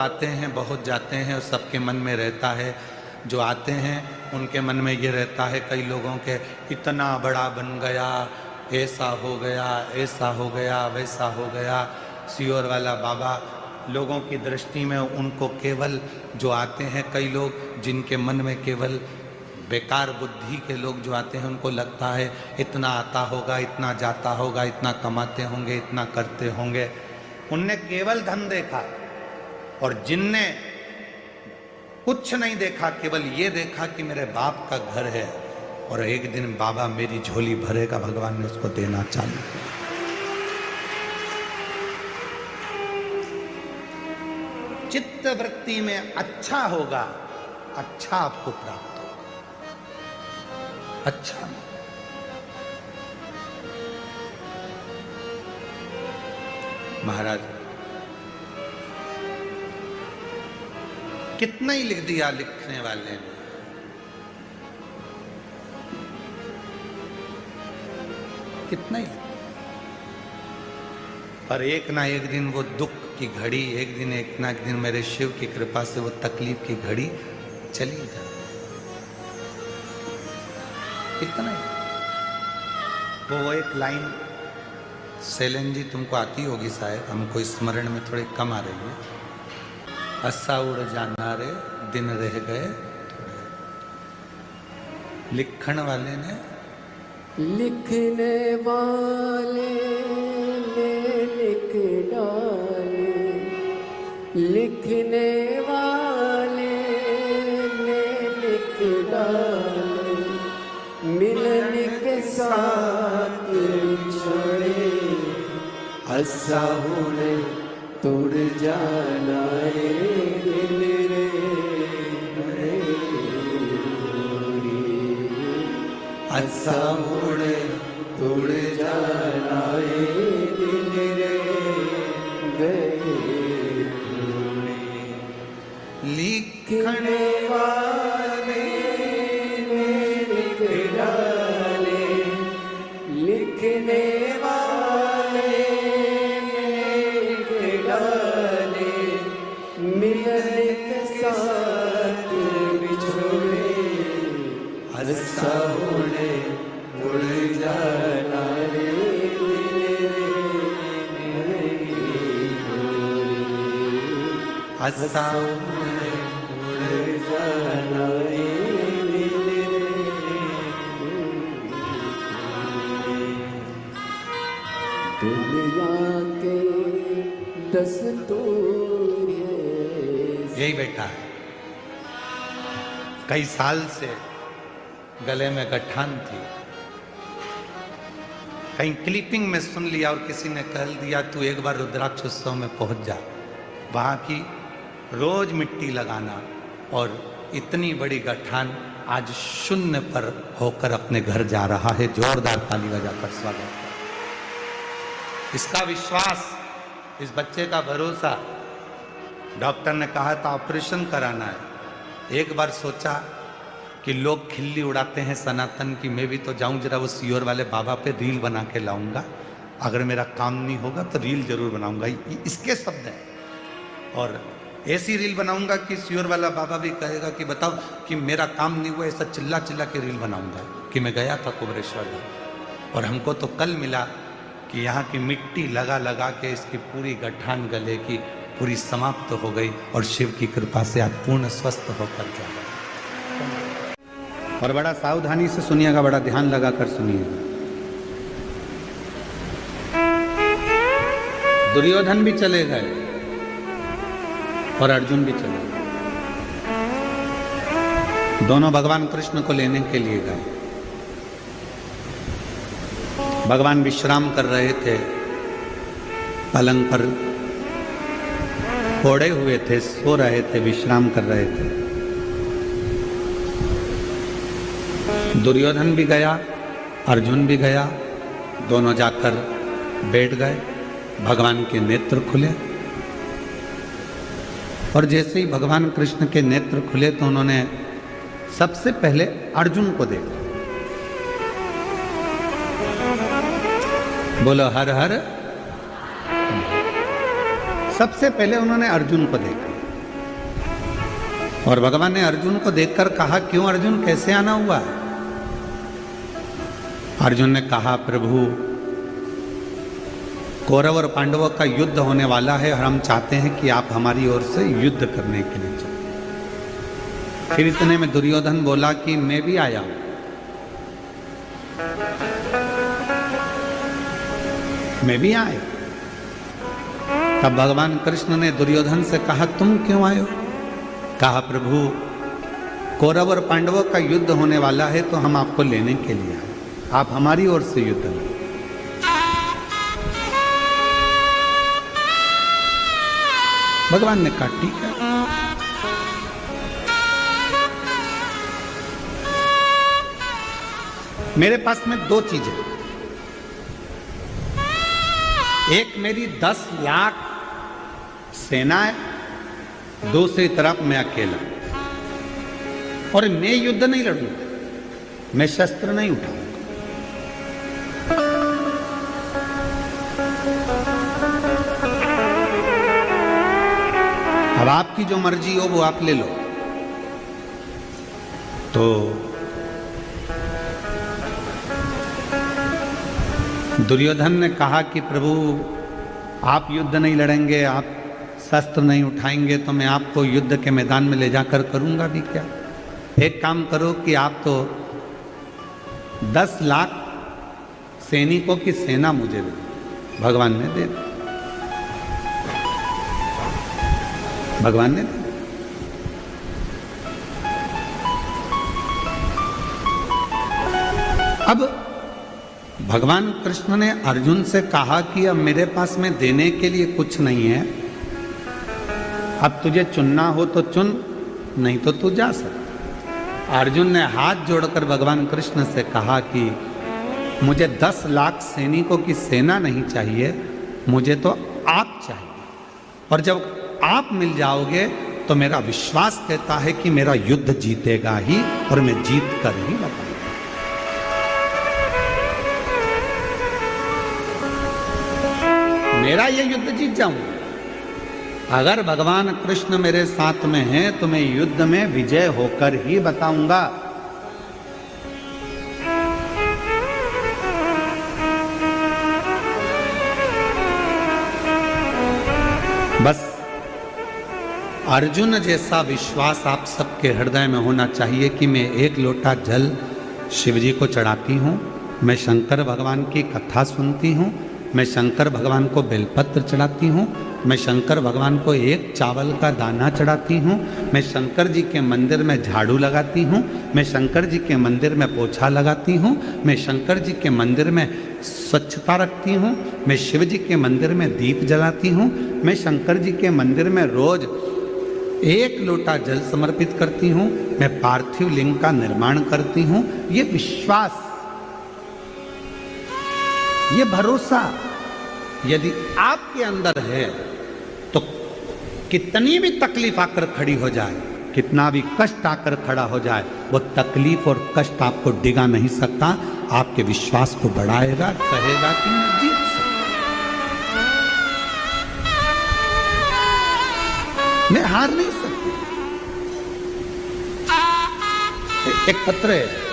आते हैं, बहुत जाते हैं और सबके मन में रहता है। जो आते हैं उनके मन में ये रहता है, कई लोगों के इतना बड़ा बन गया, ऐसा हो गया, ऐसा हो गया, वैसा हो गया। सियोर वाला बाबा लोगों की दृष्टि में उनको केवल जो आते हैं, कई लोग जिनके मन में केवल बेकार बुद्धि के लोग जो आते हैं उनको लगता है इतना आता होगा, इतना जाता होगा, इतना कमाते होंगे, इतना करते होंगे। उनने केवल धन देखा और जिनने कुछ नहीं देखा, केवल ये देखा कि मेरे बाप का घर है और एक दिन बाबा मेरी झोली भरेगा, भगवान ने उसको देना चालू किया। चित्त वृत्ति में अच्छा होगा, अच्छा आपको प्राप्त होगा। अच्छा महाराज कितना ही लिख दिया लिखने वाले ने, कितना ही, पर एक ना एक दिन वो दुख की घड़ी, एक ना एक दिन मेरे शिव की कृपा से वो तकलीफ की घड़ी चली जाती। इतना ही। वो एक लाइन सेलन जी तुमको आती होगी शायद, हमको स्मरण में थोड़ी कम आ रही है। अस्सा उड़ जाना रे दिन रह गए, लिखण वाले ने, लिखने वाले ने लिख डाले, लिखने वाले ने लिख डाले, मिलने के साथ छोड़े, अस्सा उड़ तोड़ जाना रे दिल रे, अस्सा उड़ तोड़ जाना रे दिल रे, गए लिखने वाले ने लिख डाले, लिखने वाले मिलने के साथ बिछोड़े, अस्सा उड़े उड़ जाना रे अस्सा उड़ जाना रे। दुनिया के दस्तूर यही बैठा है। कई साल से गले में गठान थी, कहीं क्लिपिंग में सुन लिया और किसी ने कह दिया तू एक बार रुद्राक्ष उत्सव में पहुंच जा, वहां की रोज मिट्टी लगाना, और इतनी बड़ी गठान आज शून्य पर होकर अपने घर जा रहा है। जोरदार ताली बजाकर स्वागत है। इसका विश्वास, इस बच्चे का भरोसा। डॉक्टर ने कहा था ऑपरेशन कराना है। एक बार सोचा कि लोग खिल्ली उड़ाते हैं सनातन की, मैं भी तो जाऊं जरा वो सियोर वाले बाबा पे रील बना के लाऊंगा, अगर मेरा काम नहीं होगा तो रील जरूर बनाऊंगा। इसके शब्द हैं, और ऐसी रील बनाऊंगा कि सियोर वाला बाबा भी कहेगा कि बताओ कि मेरा काम नहीं हुआ, ऐसा चिल्ला चिल्ला के रील बनाऊंगा कि मैं गया था कुबरेश्वर धाम और हमको तो कल मिला कि यहाँ की मिट्टी लगा लगा के इसकी पूरी गठान गले की पूरी समाप्त हो गई और शिव की कृपा से आज पूर्ण स्वस्थ होकर जा रहा। और बड़ा सावधानी से सुनिएगा, बड़ा ध्यान लगाकर सुनिएगा। दुर्योधन भी चले गए और अर्जुन भी चले गए, दोनों भगवान कृष्ण को लेने के लिए गए। भगवान विश्राम कर रहे थे, पलंग पर फोड़े हुए थे, सो रहे थे, विश्राम कर रहे थे। दुर्योधन भी गया, अर्जुन भी गया, दोनों जाकर बैठ गए। भगवान के नेत्र खुले और जैसे ही भगवान कृष्ण के नेत्र खुले तो उन्होंने सबसे पहले अर्जुन को देखा। बोलो हर हर। सबसे पहले उन्होंने अर्जुन को देखा और भगवान ने अर्जुन को देखकर कहा, क्यों अर्जुन, कैसे आना हुआ? अर्जुन ने कहा, प्रभु कौरव और पांडवों का युद्ध होने वाला है और हम चाहते हैं कि आप हमारी ओर से युद्ध करने के लिए चलो। फिर इतने में दुर्योधन बोला कि मैं भी आया हूं। मैं भी आया। तब भगवान कृष्ण ने दुर्योधन से कहा, तुम क्यों आए हो? कहा, प्रभु कौरव और पांडवों का युद्ध होने वाला है तो हम आपको लेने के लिए आए, आप हमारी ओर से युद्ध करें। भगवान ने कहा, ठीक है। मेरे पास में दो चीजें, एक मेरी 10 लाख सेना है, दूसरी तरफ मैं अकेला, और मैं युद्ध नहीं लड़ूंगा, मैं शस्त्र नहीं उठाऊंगा। अब आपकी जो मर्जी हो वो आप ले लो। तो दुर्योधन ने कहा कि प्रभु आप युद्ध नहीं लड़ेंगे, आप शस्त्र नहीं उठाएंगे, तो मैं आपको युद्ध के मैदान में ले जाकर करूंगा भी क्या? एक काम करो कि आप तो 10 लाख सैनिकों की सेना मुझे दे। भगवान ने दे दी। भगवान ने दे। अब भगवान कृष्ण ने अर्जुन से कहा कि अब मेरे पास में देने के लिए कुछ नहीं है, अब तुझे चुनना हो तो चुन, नहीं तो तू जा सकता। अर्जुन ने हाथ जोड़कर भगवान कृष्ण से कहा कि मुझे 10 लाख सैनिकों की सेना नहीं चाहिए, मुझे तो आप चाहिए, और जब आप मिल जाओगे तो मेरा विश्वास कहता है कि मेरा युद्ध जीतेगा ही, और मैं जीत कर ही बताऊंगा। मेरा ये युद्ध जीत जाऊंगा। अगर भगवान कृष्ण मेरे साथ में हैं तो मैं युद्ध में विजय होकर ही बताऊंगा। बस अर्जुन जैसा विश्वास आप सबके हृदय में होना चाहिए कि मैं एक लोटा जल शिव जी को चढ़ाती हूँ, मैं शंकर भगवान की कथा सुनती हूँ, मैं शंकर भगवान को बेलपत्र चढ़ाती हूँ, मैं शंकर भगवान को एक चावल का दाना चढ़ाती हूँ, मैं शंकर जी के मंदिर में झाड़ू लगाती हूँ, मैं शंकर जी के मंदिर में पोछा लगाती हूँ, मैं शंकर जी के मंदिर में स्वच्छता रखती हूँ, मैं शिव जी के मंदिर में दीप जलाती हूँ, मैं शंकर जी के मंदिर में रोज 1 लोटा जल समर्पित करती हूँ, मैं पार्थिव लिंग का निर्माण करती हूँ। ये विश्वास, ये भरोसा यदि आपके अंदर है तो कितनी भी तकलीफ आकर खड़ी हो जाए, कितना भी कष्ट आकर खड़ा हो जाए, वो तकलीफ और कष्ट आपको डिगा नहीं सकता, आपके विश्वास को बढ़ाएगा, कहेगा कि मैं जीत सकता, मैं हार नहीं सकती। एक पत्र है,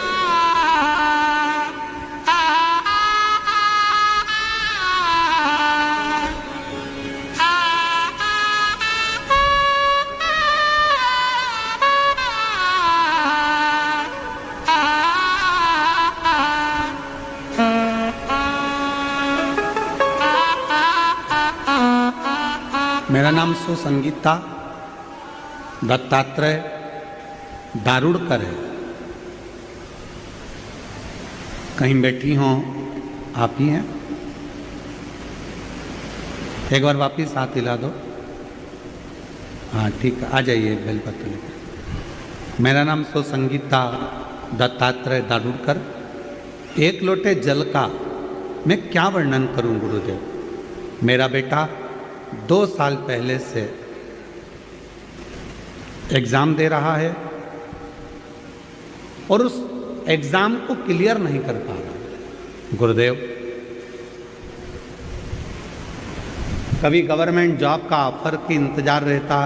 मेरा नाम सुसंगीता दत्तात्रेय दारुड़कर है। कहीं बैठी हो आप ही हैं? एक बार वापिस हाथ हिला दो। हाँ ठीक है, आ जाइए बेलपत्र लेकर। मेरा नाम सुसंगीता दत्तात्रेय दारुड़कर। 1 लोटे जल का मैं क्या वर्णन करूं गुरुदेव। मेरा बेटा 2 साल पहले से एग्जाम दे रहा है और उस एग्जाम को क्लियर नहीं कर पा रहा। गुरुदेव, कभी गवर्नमेंट जॉब का ऑफर की इंतजार रहता,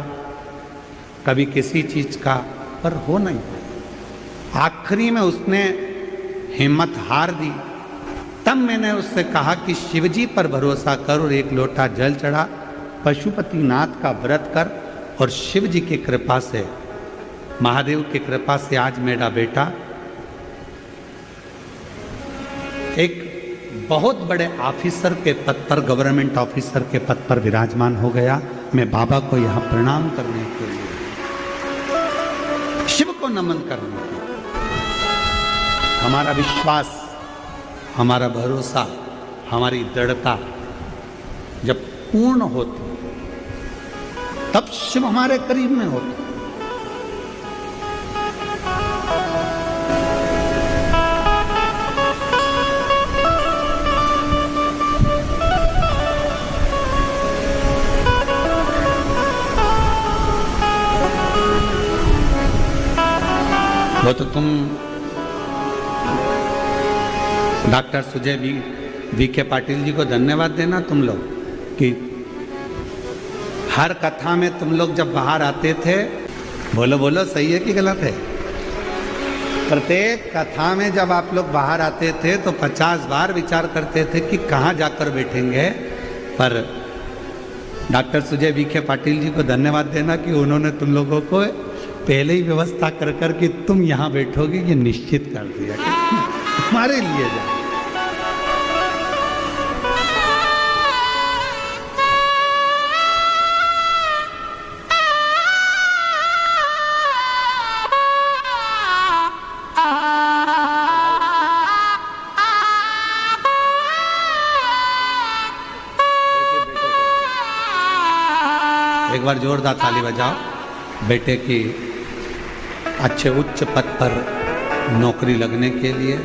कभी किसी चीज का, पर हो नहीं पाया। आखिरी में उसने हिम्मत हार दी। तब मैंने उससे कहा कि शिवजी पर भरोसा कर और एक लोटा जल चढ़ा, पशुपतिनाथ का व्रत कर, और शिव जी की कृपा से, महादेव की कृपा से आज मेरा बेटा एक बहुत बड़े ऑफिसर के पद पर, गवर्नमेंट ऑफिसर के पद पर विराजमान हो गया। मैं बाबा को यहाँ प्रणाम करने के लिए, शिव को नमन करने के लिए, हमारा विश्वास, हमारा भरोसा, हमारी दृढ़ता जब पूर्ण होती तब शिव हमारे करीब में होते। वो तो तुम डॉक्टर सुजय वी के पाटिल जी को धन्यवाद देना तुम लोग कि हर कथा में तुम लोग जब बाहर आते थे, बोलो बोलो सही है कि गलत है, प्रत्येक कथा में जब आप लोग बाहर आते थे तो 50 बार विचार करते थे कि कहाँ जाकर बैठेंगे। पर डॉक्टर सुजय वी के पाटिल जी को धन्यवाद देना कि उन्होंने तुम लोगों को पहले ही व्यवस्था कर कर कि तुम यहाँ बैठोगे ये निश्चित कर दिया कि हमारे लिए जाए। एक बार जोरदार ताली बजाओ बेटे की अच्छे उच्च पद पर नौकरी लगने के लिए,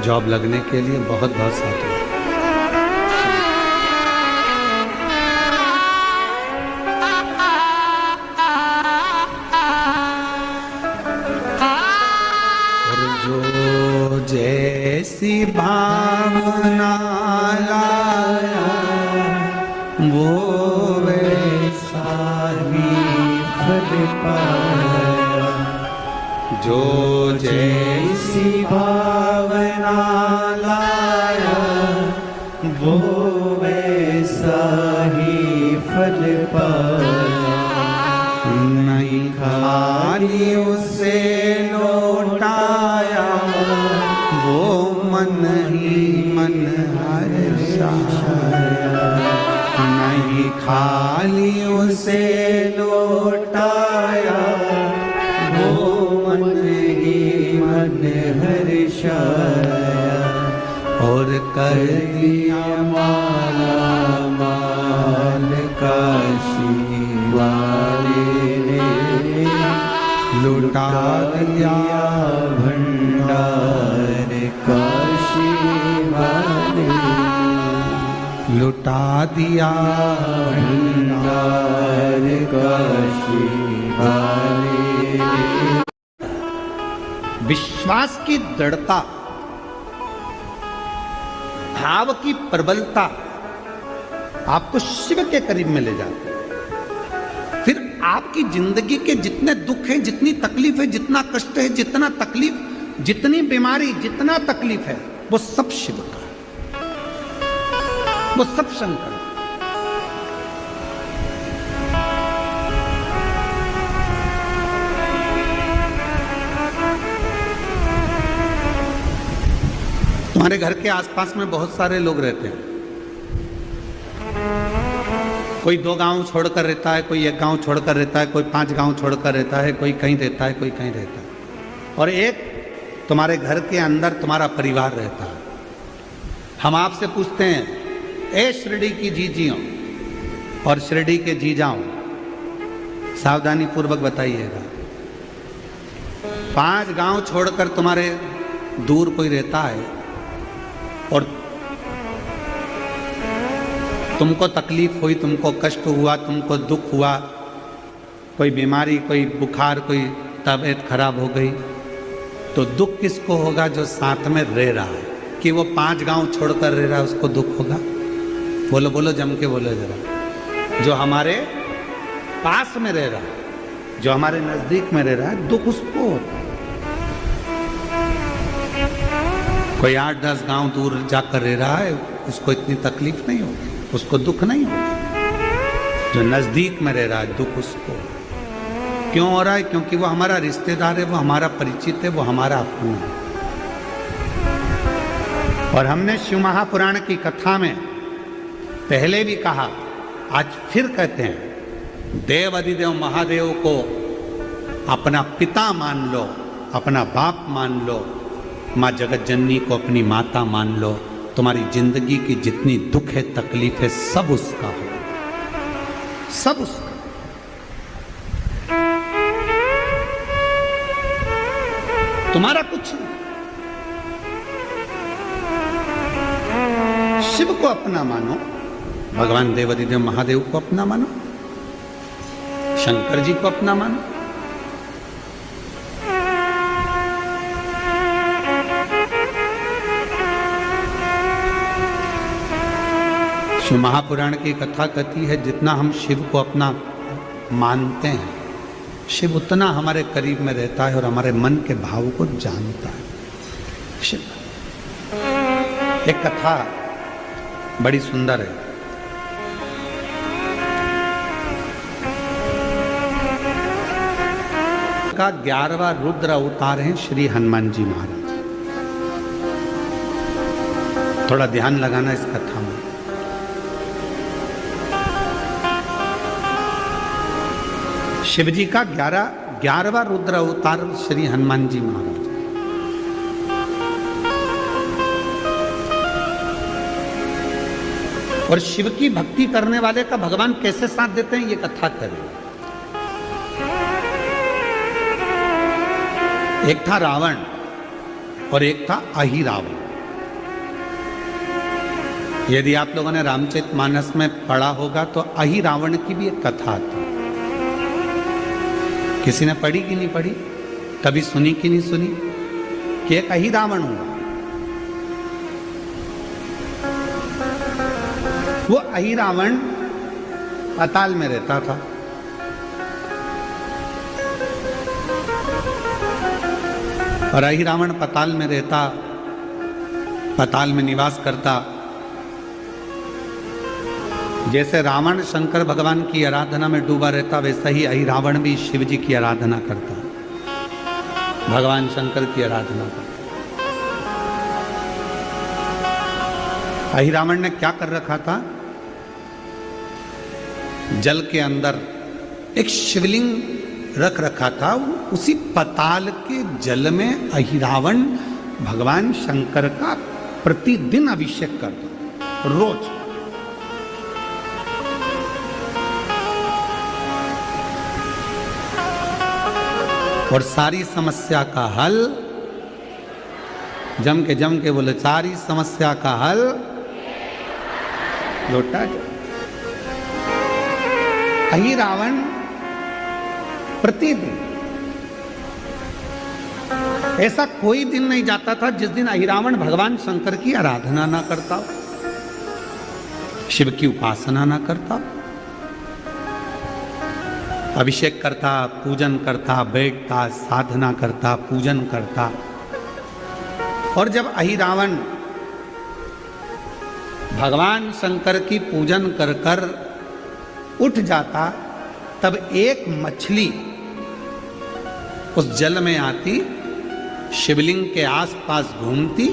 जॉब लगने के लिए बहुत बहुत साधु। और जो जैसी भावना लाया वो वैसा ही फल पाया, जो जैसी भावना लाया वो वैसा ही फल पाया। नहीं खाली उसे लौटाया वो मन ही मन हर्षाया। नहीं खाली उसे लौटाया वो मन ही मन हर्षाया। और कर दिया माला माल काशी वाले ने, लुटा दिया भंडार काशी वाले, लुटा दिया भंडार काशी वाले। विश्वास की दृढ़ता, भाव की प्रबलता आपको शिव के करीब में ले जाती है। फिर आपकी जिंदगी के जितने दुख हैं, जितनी तकलीफ है, जितना कष्ट है, जितना तकलीफ, जितनी बीमारी, जितना तकलीफ है, वो सब शिव का, वो सब शंकर। हमारे घर के आसपास में बहुत सारे लोग रहते हैं। कोई 2 गांव छोड़कर रहता है, कोई 1 गांव छोड़कर रहता है, कोई 5 गांव छोड़कर रहता है, कोई कहीं रहता है, कोई कहीं रहता है, और एक तुम्हारे घर के अंदर तुम्हारा परिवार रहता है। हम आपसे पूछते हैं, ए शिरडी की जीजियों और शिरडी के जीजाओं, सावधानी पूर्वक बताइएगा, 5 गांव छोड़कर तुम्हारे दूर कोई रहता है और तुमको तकलीफ हुई, तुमको कष्ट हुआ, तुमको दुख हुआ, कोई बीमारी, कोई बुखार, कोई तबीयत खराब हो गई, तो दुख किसको होगा? जो साथ में रह रहा है। कि वो 5 गांव छोड़कर रह रहा है उसको दुख होगा? बोलो बोलो, जम के बोलो जरा। जो हमारे पास में रह रहा है जो हमारे नजदीक में रह रहा है दुख उसको होता है। कोई 8-10 गांव दूर जाकर रह रहा है, उसको इतनी तकलीफ नहीं होगी, उसको दुख नहीं होगी। जो नजदीक में रह रहा है दुख उसको क्यों हो रहा है? क्योंकि वो हमारा रिश्तेदार है, वो हमारा परिचित है, वो हमारा अपना है। और हमने शिव महापुराण की कथा में पहले भी कहा, आज फिर कहते हैं, देव अधिदेव महादेव को अपना पिता मान लो, अपना बाप मान लो, माँ जगत जननी को अपनी माता मान लो। तुम्हारी जिंदगी की जितनी दुख है, तकलीफ है, सब उसका हो, सब उसका। तुम्हारा कुछ नहीं। शिव को अपना मानो, भगवान देवाधिदेव महादेव को अपना मानो, शंकर जी को अपना मानो। शिव महापुराण की कथा कहती है, जितना हम शिव को अपना मानते हैं, शिव उतना हमारे करीब में रहता है और हमारे मन के भाव को जानता है। शिव एक कथा बड़ी सुंदर है। का 11वां रुद्र अवतार हैं श्री हनुमान जी महाराज। थोड़ा ध्यान लगाना इस कथा में। शिव जी का 11वां रुद्र अवतार श्री हनुमान जी महाराज। और शिव की भक्ति करने वाले का भगवान कैसे साथ देते हैं, ये कथा करें। एक था रावण और एक था अहिरावण। यदि आप लोगों ने रामचरितमानस में पढ़ा होगा तो अहिरावण की भी एक कथा आती है। किसी ने पढ़ी कि नहीं पढ़ी, कभी सुनी कि नहीं सुनी, कि एक अहिरावण हुआ। वो अहिरावण पाताल में रहता था। और अहिरावण पाताल में रहता, पाताल में निवास करता। जैसे रावण शंकर भगवान की आराधना में डूबा रहता, वैसा ही अहिरावण भी शिव जी की आराधना करता, भगवान शंकर की आराधना करता। अहिरावण ने क्या कर रखा था, जल के अंदर एक शिवलिंग रख रखा था। उसी पाताल के जल में अहिरावण भगवान शंकर का प्रतिदिन अभिषेक करता, रोज। और सारी समस्या का हल, जम के बोले, सारी समस्या का हल लौटा जाए। अहिरावण प्रतिदिन, ऐसा कोई दिन नहीं जाता था जिस दिन अहिरावण भगवान शंकर की आराधना ना करता हो, शिव की उपासना ना करता, अभिषेक करता, पूजन करता, बैठता, साधना करता, पूजन करता। और जब अहिरावण भगवान शंकर की पूजन कर कर उठ जाता, तब एक मछली उस जल में आती, शिवलिंग के आसपास घूमती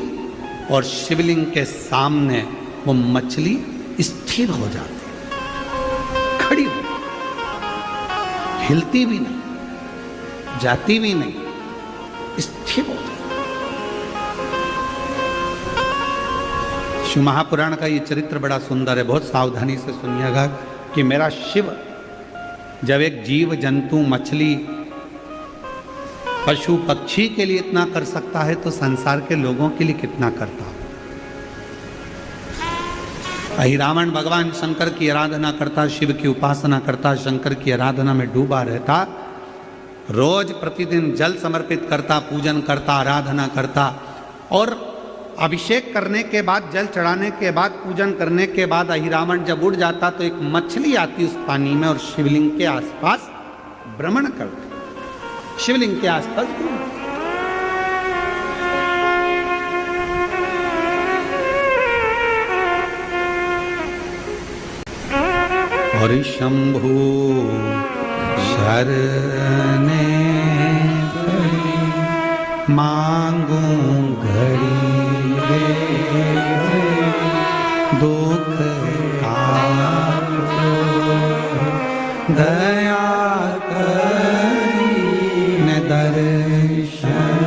और शिवलिंग के सामने वो मछली स्थिर हो जाती, खड़ी हो, हिलती भी नहीं, जाती भी नहीं, स्थिर हो जाती। शिव महापुराण का ये चरित्र बड़ा सुंदर है, बहुत सावधानी से सुनिएगा कि मेरा शिव जब एक जीव जंतु, मछली, पशु पक्षी के लिए इतना कर सकता है तो संसार के लोगों के लिए कितना करता है। अहिरावण भगवान शंकर की आराधना करता, शिव की उपासना करता, शंकर की आराधना में डूबा रहता, रोज प्रतिदिन जल समर्पित करता, पूजन करता, आराधना करता। और अभिषेक करने के बाद, जल चढ़ाने के बाद, पूजन करने के बाद अहिरावण जब उड़ जाता तो एक मछली आती उस पानी में और शिवलिंग के आसपास भ्रमण करते, शिवलिंग के आसपास घूमते। और शंभु शरणे मांगू घड़ी दुख दया करी न दर्शन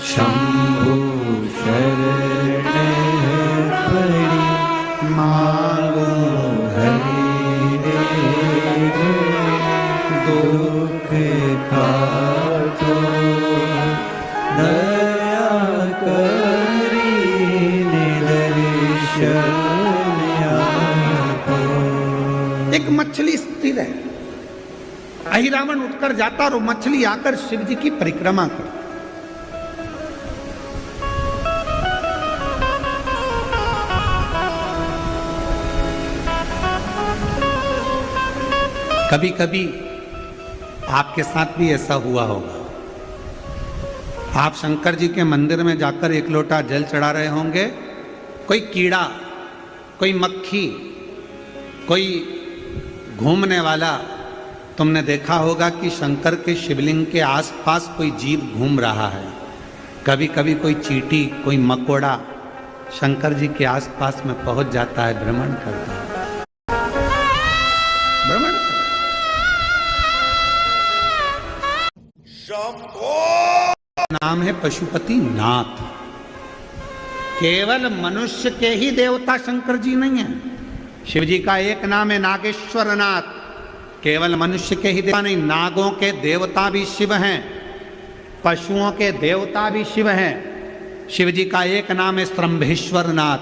शंभु शरणे मांगो घड़ी दुख काटो दया करी दर्शन आपो। एक मछली स्थिर है, अहिरावण उठकर जाता और वो मछली आकर शिव जी की परिक्रमा करती। कभी कभी आपके साथ भी ऐसा हुआ होगा, आप शंकर जी के मंदिर में जाकर एक लोटा जल चढ़ा रहे होंगे, कोई कीड़ा, कोई मक्खी, कोई घूमने वाला, तुमने देखा होगा कि शंकर के शिवलिंग के आसपास कोई जीव घूम रहा है। कभी कभी कोई चींटी, कोई मकोड़ा शंकर जी के आसपास में पहुंच जाता है, भ्रमण करता है। भ्रमण नाम है पशुपति नाथ। केवल मनुष्य के ही देवता शंकर जी नहीं है, शिव जी का एक नाम है नागेश्वर नाथ। केवल मनुष्य के ही देवता नहीं, नागों के देवता भी शिव हैं, पशुओं के देवता भी शिव हैं। शिव जी का एक नाम है स्तंभेश्वर नाथ,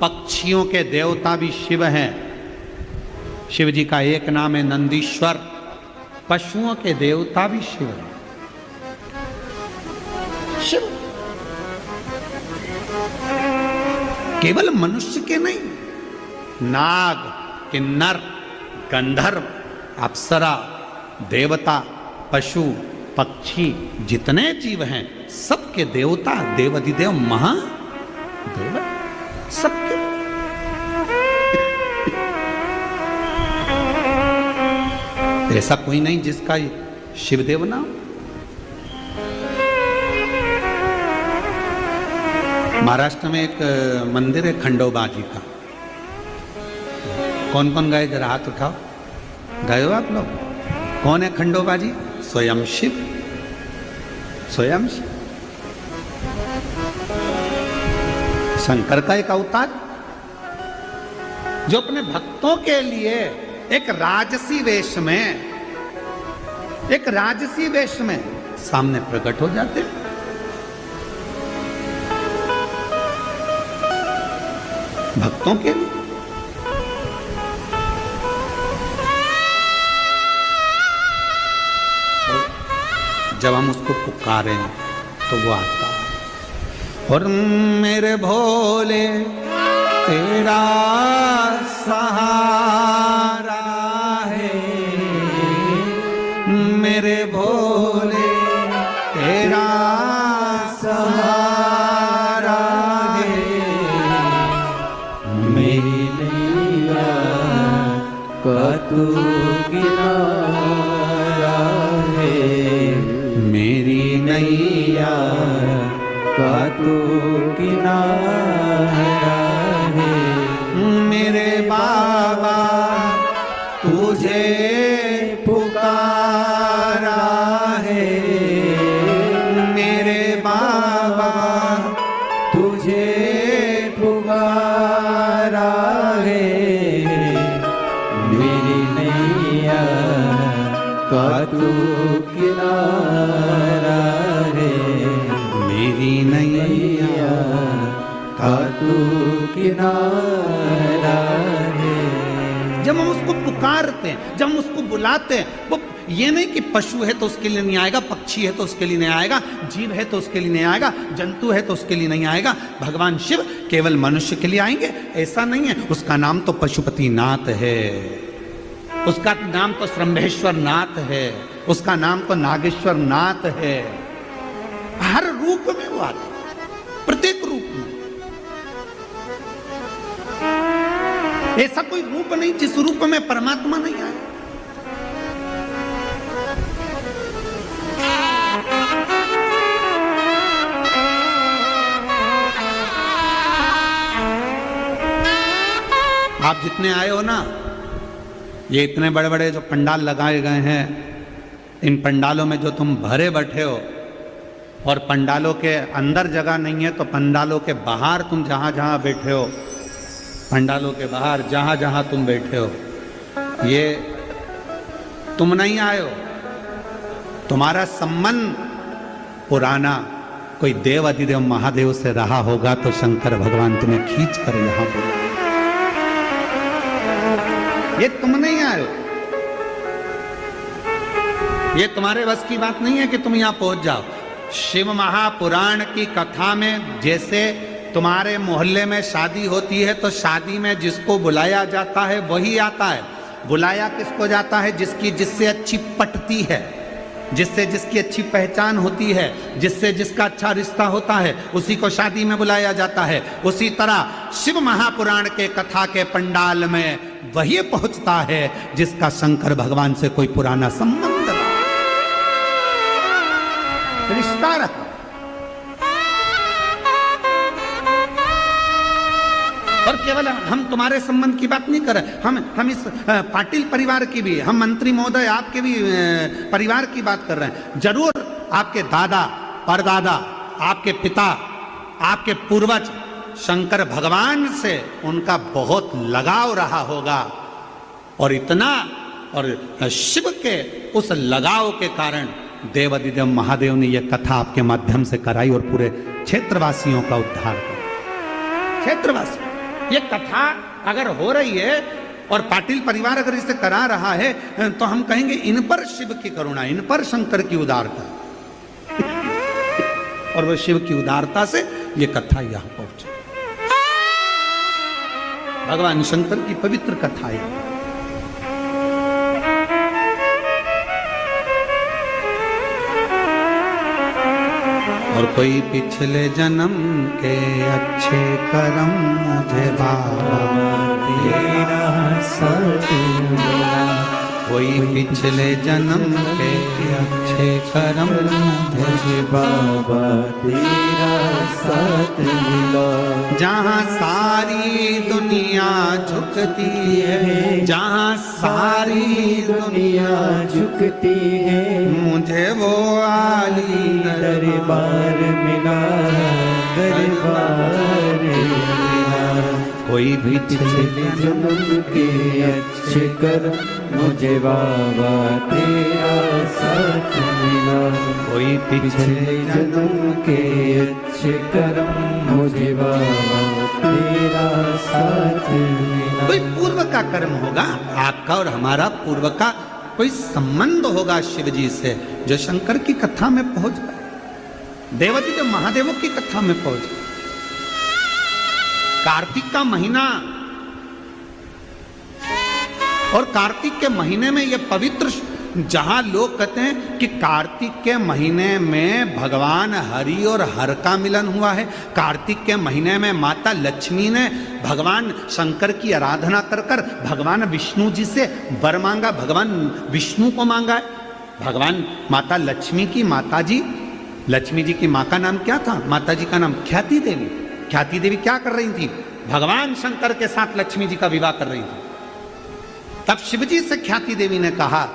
पक्षियों के देवता भी शिव हैं। शिव जी का एक नाम है नंदीश्वर, पशुओं के देवता भी शिव हैं। शिव केवल मनुष्य के नहीं, नाग, किन्नर, गंधर्व, अप्सरा, देवता, पशु, पक्षी, जितने जीव हैं सबके देवता देवाधिदेव महादेव सबके। ऐसा कोई नहीं जिसका शिवदेव नाम। महाराष्ट्र में एक मंदिर है खंडोबा जी का, कौन कौन गए जरा हाथ उठाओ, गए हो आप लोग? कौन है खंडोबा जी? स्वयं शिव, स्वयं शिव, शंकर का एक अवतार जो अपने भक्तों के लिए एक राजसी वेश में सामने प्रकट हो जाते हैं। भक्तों के लिए जब हम उसको पुकारें तो वो आता है। और मेरे भोले तेरा सहारा है, मेरे भोले तेरा सहारा है, मेरी नैया का तू किनारा है, मेरी नैया का तू किनारा है, मेरे बाबा तुझे पुकारा है, मेरे बाबा तुझे पुकारा है, मेरी नैया का तू किनारा है, मेरी नैया का तू किनारा है। जब हम उसको पुकारते हैं, जब हम उसको बुलाते हैं, वो ये नहीं कि पशु है तो उसके लिए नहीं आएगा, पक्षी है तो उसके लिए नहीं आएगा, जीव है तो उसके लिए नहीं आएगा, जंतु है तो उसके लिए नहीं आएगा। भगवान शिव केवल मनुष्य के लिए आएंगे ऐसा नहीं है, उसका नाम तो पशुपति नाथ है। उसका नाम तो श्रम्भेश्वर नाथ है, उसका नाम तो नागेश्वर नाथ है। हर रूप में वो आता है, प्रत्येक रूप में। ऐसा कोई रूप नहीं जिस रूप में परमात्मा नहीं आए। आप जितने आए हो ना, ये इतने बड़े बड़े जो पंडाल लगाए गए हैं, इन पंडालों में जो तुम भरे बैठे हो, और पंडालों के अंदर जगह नहीं है तो पंडालों के बाहर तुम जहां जहां बैठे हो, पंडालों के बाहर जहां जहां तुम बैठे हो, ये तुम नहीं आए हो। तुम्हारा संबंध पुराना कोई देव अधिदेव महादेव से रहा होगा तो शंकर भगवान तुम्हें खींच कर यहां बुलाए। ये तुम नहीं आए हो, ये तुम्हारे बस की बात नहीं है कि तुम यहां पहुंच जाओ। शिव महापुराण की कथा में जैसे तुम्हारे मोहल्ले में शादी होती है तो शादी में जिसको बुलाया जाता है वही आता है। बुलाया किसको जाता है? जिससे अच्छी पटती है, जिससे जिसकी अच्छी पहचान होती है, जिससे जिसका अच्छा रिश्ता होता है, उसी को शादी में बुलाया जाता है। उसी तरह शिव महापुराण के कथा के पंडाल में वही पहुंचता है जिसका शंकर भगवान से कोई पुराना संबंध रहा, रिश्ता रहा। और केवल हम तुम्हारे संबंध की बात नहीं कर रहे, हम इस पाटिल परिवार की भी, हम मंत्री महोदय आपके भी परिवार की बात कर रहे हैं। जरूर आपके दादा परदादा, आपके पिता, आपके पूर्वज शंकर भगवान से उनका बहुत लगाव रहा होगा, और इतना, और शिव के उस लगाव के कारण देव अधिदेव महादेव ने यह कथा आपके माध्यम से कराई और पूरे क्षेत्रवासियों का उद्धार किया। क्षेत्रवासी, ये कथा अगर हो रही है और पाटिल परिवार अगर इसे करा रहा है तो हम कहेंगे इन पर शिव की करुणा, इन पर शंकर की उदारता। और वो शिव की उदारता से ये कथा यहां पहुंची। भगवान शंकर की पवित्र कथा है। और कोई पिछले जन्म के अच्छे कर्म मुझे बाबा तेरा साथ मिला। कोई पिछले जन्म के अच्छे कर्म मुझे बाबा तेरा साथ मिला। जहाँ सारी दुनिया झुकती है, जहाँ सारी दुनिया झुकती है, मुझे वो आली दरबार मिला, दरबार मिला। कोई भी पिछले जन्म के अच्छे कर्म मुझे बाबा तेरा साथ मिला। कोई पिछले जन्म के अच्छे कर्म मुझे बाबा तेरा साथ मिला। कोई पूर्व का कर्म होगा, आपका और हमारा पूर्व का कोई संबंध होगा शिव जी से, जो शंकर की कथा में पहुंच गए, देवती के महादेवों की कथा में पहुंच गए। कार्तिक का महीना, और कार्तिक के महीने में यह पवित्र, जहां लोग कहते हैं कि कार्तिक के महीने में भगवान हरि और हर का मिलन हुआ है। कार्तिक के महीने में माता लक्ष्मी ने भगवान शंकर की आराधना कर कर भगवान विष्णु जी से वर मांगा, भगवान विष्णु को मांगा है। भगवान माता लक्ष्मी की माता जी, लक्ष्मी जी की माँ का नाम क्या था? माता जी का नाम ख्याति देवी। ख्याति देवी क्या कर रही थी? भगवान शंकर के साथ लक्ष्मी जी का विवाह कर रही थी। तब शिवजी से ख्याति देवी ने कहा,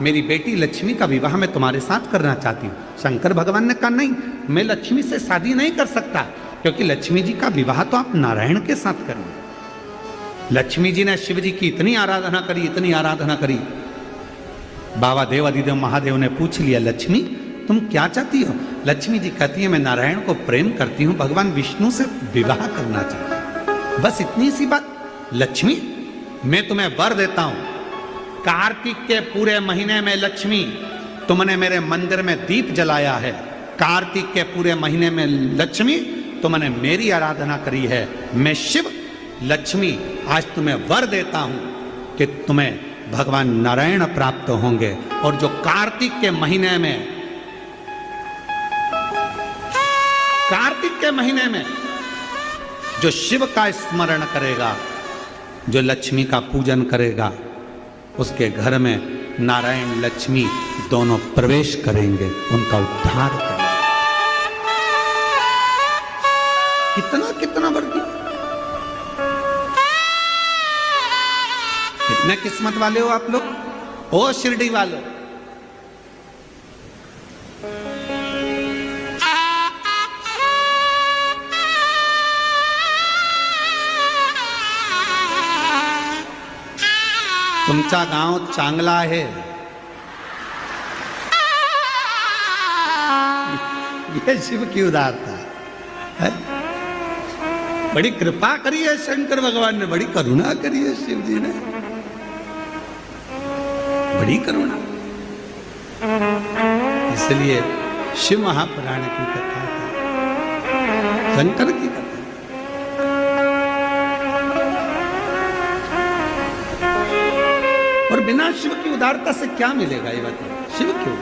मेरी बेटी लक्ष्मी का विवाह मैं तुम्हारे साथ करना चाहती हूँ। शंकर भगवान ने कहा, नहीं, मैं लक्ष्मी से शादी नहीं कर सकता, क्योंकि लक्ष्मी जी का विवाह तो आप नारायण के साथ करेंगे। लक्ष्मी जी ने शिव जी की इतनी आराधना करी, इतनी आराधना करी। बाबा देव अधिदेव महादेव ने पूछ लिया, लक्ष्मी तुम क्या चाहती हो? लक्ष्मी जी कहती है, मैं नारायण को प्रेम करती हूँ, भगवान विष्णु से विवाह करना चाहती हूँ। बस इतनी सी बात। लक्ष्मी, मैं तुम्हें वर देता हूं, कार्तिक के पूरे महीने में लक्ष्मी, तुमने मेरे मंदिर में दीप जलाया है। कार्तिक के पूरे महीने में लक्ष्मी, तुमने मेरी आराधना करी है। मैं शिव लक्ष्मी आज तुम्हें वर देता हूं कि तुम्हें भगवान नारायण प्राप्त होंगे। और जो कार्तिक के महीने में जो शिव का स्मरण करेगा, जो लक्ष्मी का पूजन करेगा, उसके घर में नारायण लक्ष्मी दोनों प्रवेश करेंगे, उनका उद्धार करेंगे। कितना बढ़ गया। कितने किस्मत वाले हो आप लोग, ओ शिरडी वालों। तुमचा गांव चांगला है, ये शिव की उदारता है। बड़ी कृपा करी है शंकर भगवान ने, बड़ी करुणा करी है शिव जी ने, बड़ी करुणा। इसलिए शिव महापुराण की कथा है, शंकर की कथा। और बिना शिव की उदारता से क्या मिलेगा ये बताइए, शिव क्यों?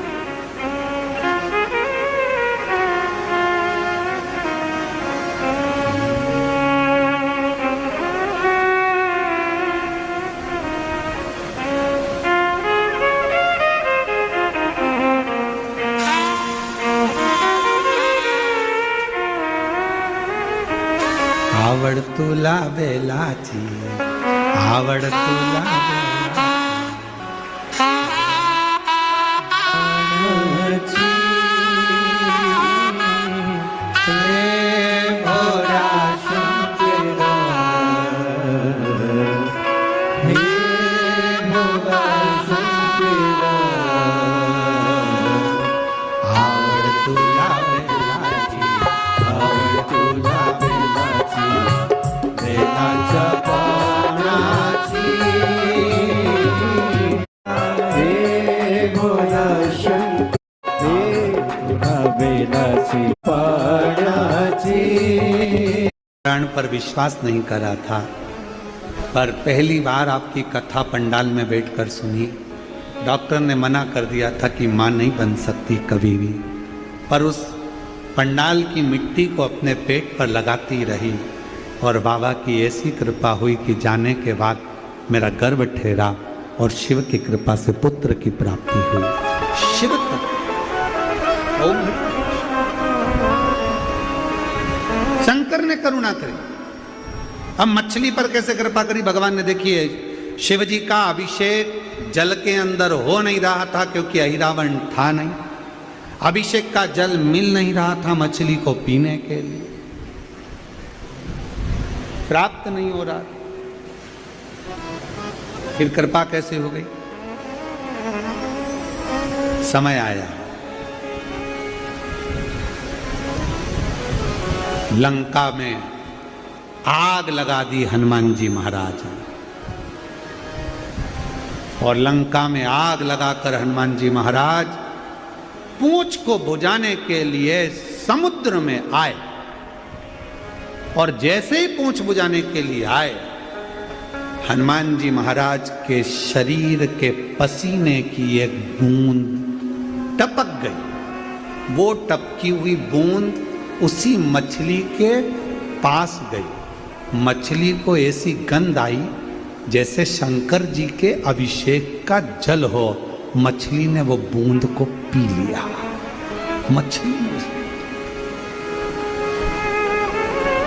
आवड़ तुला बेलाची, आवड़ तुला प्राण पर विश्वास नहीं करा था, पर पहली बार आपकी कथा पंडाल में बैठकर सुनी। डॉक्टर ने मना कर दिया था कि मां नहीं बन सकती कभी भी, पर उस पंडाल की मिट्टी को अपने पेट पर लगाती रही और बाबा की ऐसी कृपा हुई कि जाने के बाद मेरा गर्भ ठहरा और शिव की कृपा से पुत्र की प्राप्ति हुई। शिव शंकर ने करुणा करी। अब मछली पर कैसे कृपा करी भगवान ने? देखिए, शिव जी का अभिषेक जल के अंदर हो नहीं रहा था क्योंकि अहिरावण था नहीं। अभिषेक का जल मिल नहीं रहा था मछली को पीने के लिए, प्राप्त नहीं हो रहा। फिर कृपा कैसे हो गई? समय आया, लंका में आग लगा दी हनुमान जी महाराज ने, और लंका में आग लगाकर हनुमान जी महाराज पूंछ को बुझाने के लिए समुद्र में आए, और जैसे ही पूंछ बुझाने के लिए आए, हनुमान जी महाराज के शरीर के पसीने की एक बूंद टपक गई। वो टपकी हुई बूंद उसी मछली के पास गई। मछली को ऐसी गंध आई जैसे शंकर जी के अभिषेक का जल हो। मछली ने वो बूंद को पी लिया। मछली ने,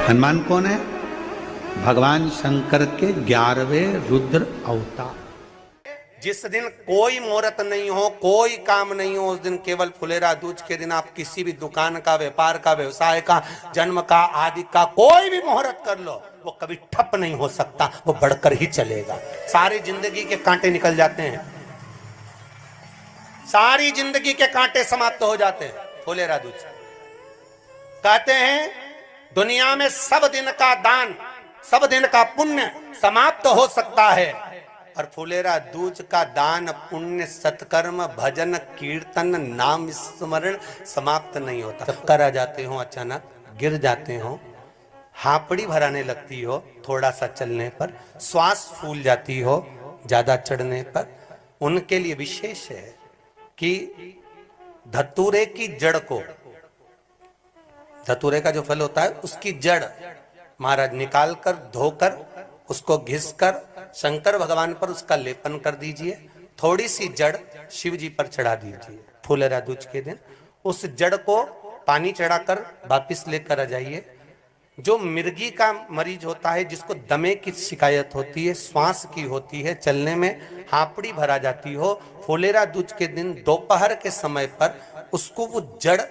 हनुमान कौन है? भगवान शंकर के 11वें रुद्र अवतार। जिस दिन कोई मुहूर्त नहीं हो, कोई काम नहीं हो, उस दिन केवल फुलेरा दूज के दिन आप किसी भी दुकान का, व्यापार का, व्यवसाय का, जन्म का, आदि का कोई भी मुहूर्त कर लो, वो कभी ठप नहीं हो सकता, वो बढ़कर ही चलेगा। सारी जिंदगी के कांटे निकल जाते हैं, सारी जिंदगी के कांटे समाप्त हो जाते हैं। फुलेरा दूज कहते हैं दुनिया में सब दिन का दान, सब दिन का पुण्य समाप्त हो सकता है, और फुलेरा दूज का दान, पुण्य, सत्कर्म, भजन, कीर्तन, नाम स्मरण समाप्त नहीं होता। चक्कर आ जाते हो, अचानक गिर जाते हो, हापड़ी भराने लगती हो, थोड़ा सा चलने पर श्वास फूल जाती हो, ज्यादा चढ़ने पर, उनके लिए विशेष है कि धतूरे की जड़ को, धतूरे का जो फल होता है उसकी जड़ महाराज निकाल कर धोकर उसको घिसकर शंकर भगवान पर उसका लेपन कर दीजिए। थोड़ी सी जड़ शिव जी पर चढ़ा दीजिए फुलेरा दूज के दिन। उस जड़ को पानी चढ़ाकर वापिस लेकर आ जाइए। जो मिर्गी का मरीज होता है, जिसको दमे की शिकायत होती है, श्वास की होती है, चलने में हापड़ी भरा जाती हो, फुलेरा दूज के दिन दोपहर के समय पर उसको वो जड़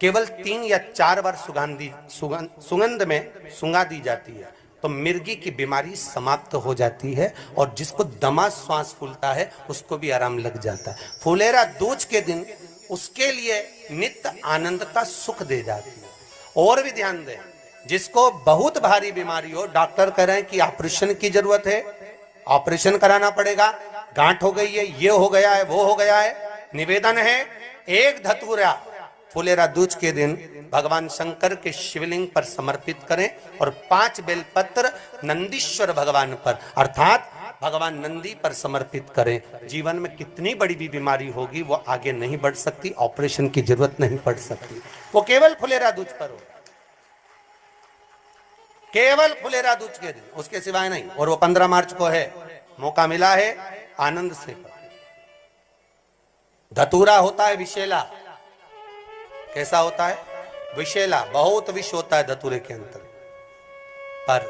केवल 3 या 4 बार सुगंध में सुंगा दी जाती है तो मिर्गी की बीमारी समाप्त हो जाती है, और जिसको दमा श्वास फूलता है उसको भी आराम लग जाता है। फुलेरा दूज के दिन उसके लिए नित्य आनंद का सुख दे जाती है। और भी ध्यान दें, जिसको बहुत भारी बीमारी हो, डॉक्टर कह रहे हैं कि ऑपरेशन की जरूरत है, ऑपरेशन कराना पड़ेगा, गांठ हो गई है, ये हो गया है, वो हो गया है, निवेदन है एक धतूरा फुलेरा दूज के दिन भगवान शंकर के शिवलिंग पर समर्पित करें और 5 बेलपत्र नंदीश्वर भगवान पर अर्थात भगवान नंदी पर समर्पित करें। जीवन में कितनी बड़ी भी बीमारी होगी वो आगे नहीं बढ़ सकती, ऑपरेशन की जरूरत नहीं पड़ सकती, वो केवल फुलेरा दूज पर हो, केवल फुलेरा दूज के दिन, उसके सिवाय नहीं। और वो 15 मार्च को है, मौका मिला है, आनंद से। धतूरा होता है विषैला। कैसा होता है? विषैला, बहुत विष होता है धतूरे के अंदर। पर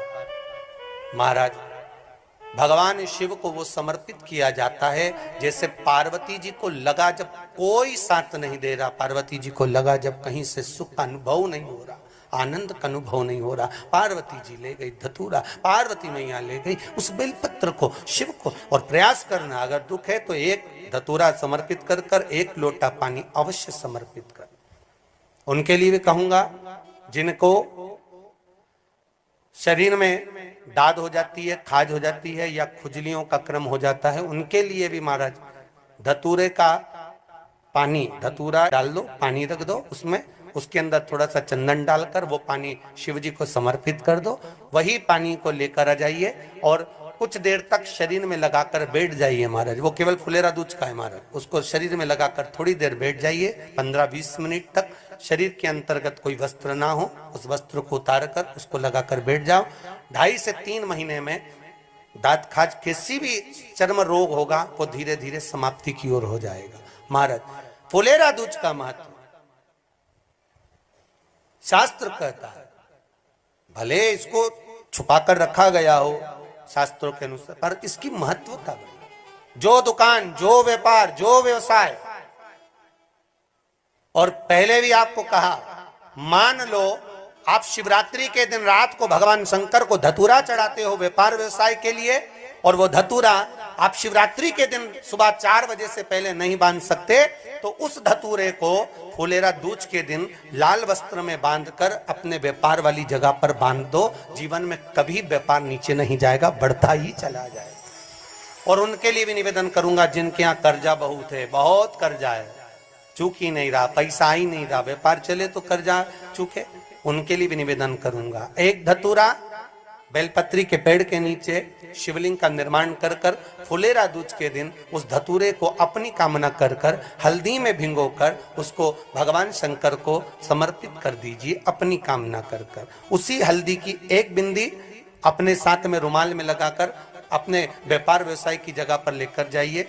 महाराज भगवान शिव को वो समर्पित किया जाता है जैसे पार्वती जी को लगा, जब कोई साथ नहीं दे रहा, पार्वती जी को लगा जब कहीं से सुख का अनुभव नहीं हो रहा, आनंद का अनुभव नहीं हो रहा, पार्वती जी ले गई धतूरा, पार्वती मैया ले गई उस बेलपत्र को शिव को। और प्रयास करना, अगर दुख है तो एक धतूरा समर्पित कर कर 1 लोटा पानी अवश्य समर्पित कर। उनके लिए भी कहूंगा जिनको शरीर में दाद हो जाती है, खाज हो जाती है या खुजलियों का क्रम हो जाता है, उनके लिए भी महाराज धतूरे का पानी, धतूरा डाल दो, पानी रख दो उसमें, उसके अंदर थोड़ा सा चंदन डालकर वो पानी शिव जी को समर्पित कर दो। वही पानी को लेकर आ जाइए और कुछ देर तक शरीर में लगाकर बैठ जाइए महाराज। वो केवल फुलेरा दूज का है महाराज, उसको शरीर में लगाकर थोड़ी देर बैठ जाइए, 15-20 मिनट तक। शरीर के अंतर्गत कोई वस्त्र ना हो, उस वस्त्र को उतार कर उसको लगाकर बैठ जाओ। 2.5 से 3 महीने में दांत खाज किसी भी चर्म रोग होगा वो धीरे धीरे समाप्ति की ओर हो जाएगा। महाराज फुलेरा दूज का महत्व शास्त्र कहता है, भले इसको छुपाकर रखा गया हो शास्त्रों के अनुसार, पर इसकी महत्वता, जो दुकान, जो व्यापार, जो व्यवसाय, और पहले भी आपको कहा, मान लो आप शिवरात्रि के दिन रात को भगवान शंकर को धतूरा चढ़ाते हो व्यापार व्यवसाय के लिए, और वो धतूरा आप शिवरात्रि के दिन सुबह 4 बजे से पहले नहीं बांध सकते, तो उस धतूरे को फुलेरा दूज के दिन लाल वस्त्र में बांधकर अपने व्यापार वाली जगह पर बांध दो। जीवन में कभी व्यापार नीचे नहीं जाएगा, बढ़ता ही चला जाएगा। और उनके लिए भी निवेदन करूंगा जिनके यहाँ कर्जा बहुत है, बहुत कर्जा है, चूक ही नहीं रहा, पैसा ही नहीं रहा, व्यापार चले तो कर्जा चूके, उनके लिए भी निवेदन करूंगा। एक धतूरा बेलपत्री के पेड़ के नीचे शिवलिंग का निर्माण कर कर फुलेरा दूज के दिन उस धतूरे को अपनी कामना कर कर हल्दी में भिंगोकर उसको भगवान शंकर को समर्पित कर दीजिए अपनी कामना कर कर। उसी हल्दी की 1 बिंदी अपने साथ में रुमाल में लगाकर अपने व्यापार व्यवसाय की जगह पर लेकर जाइए।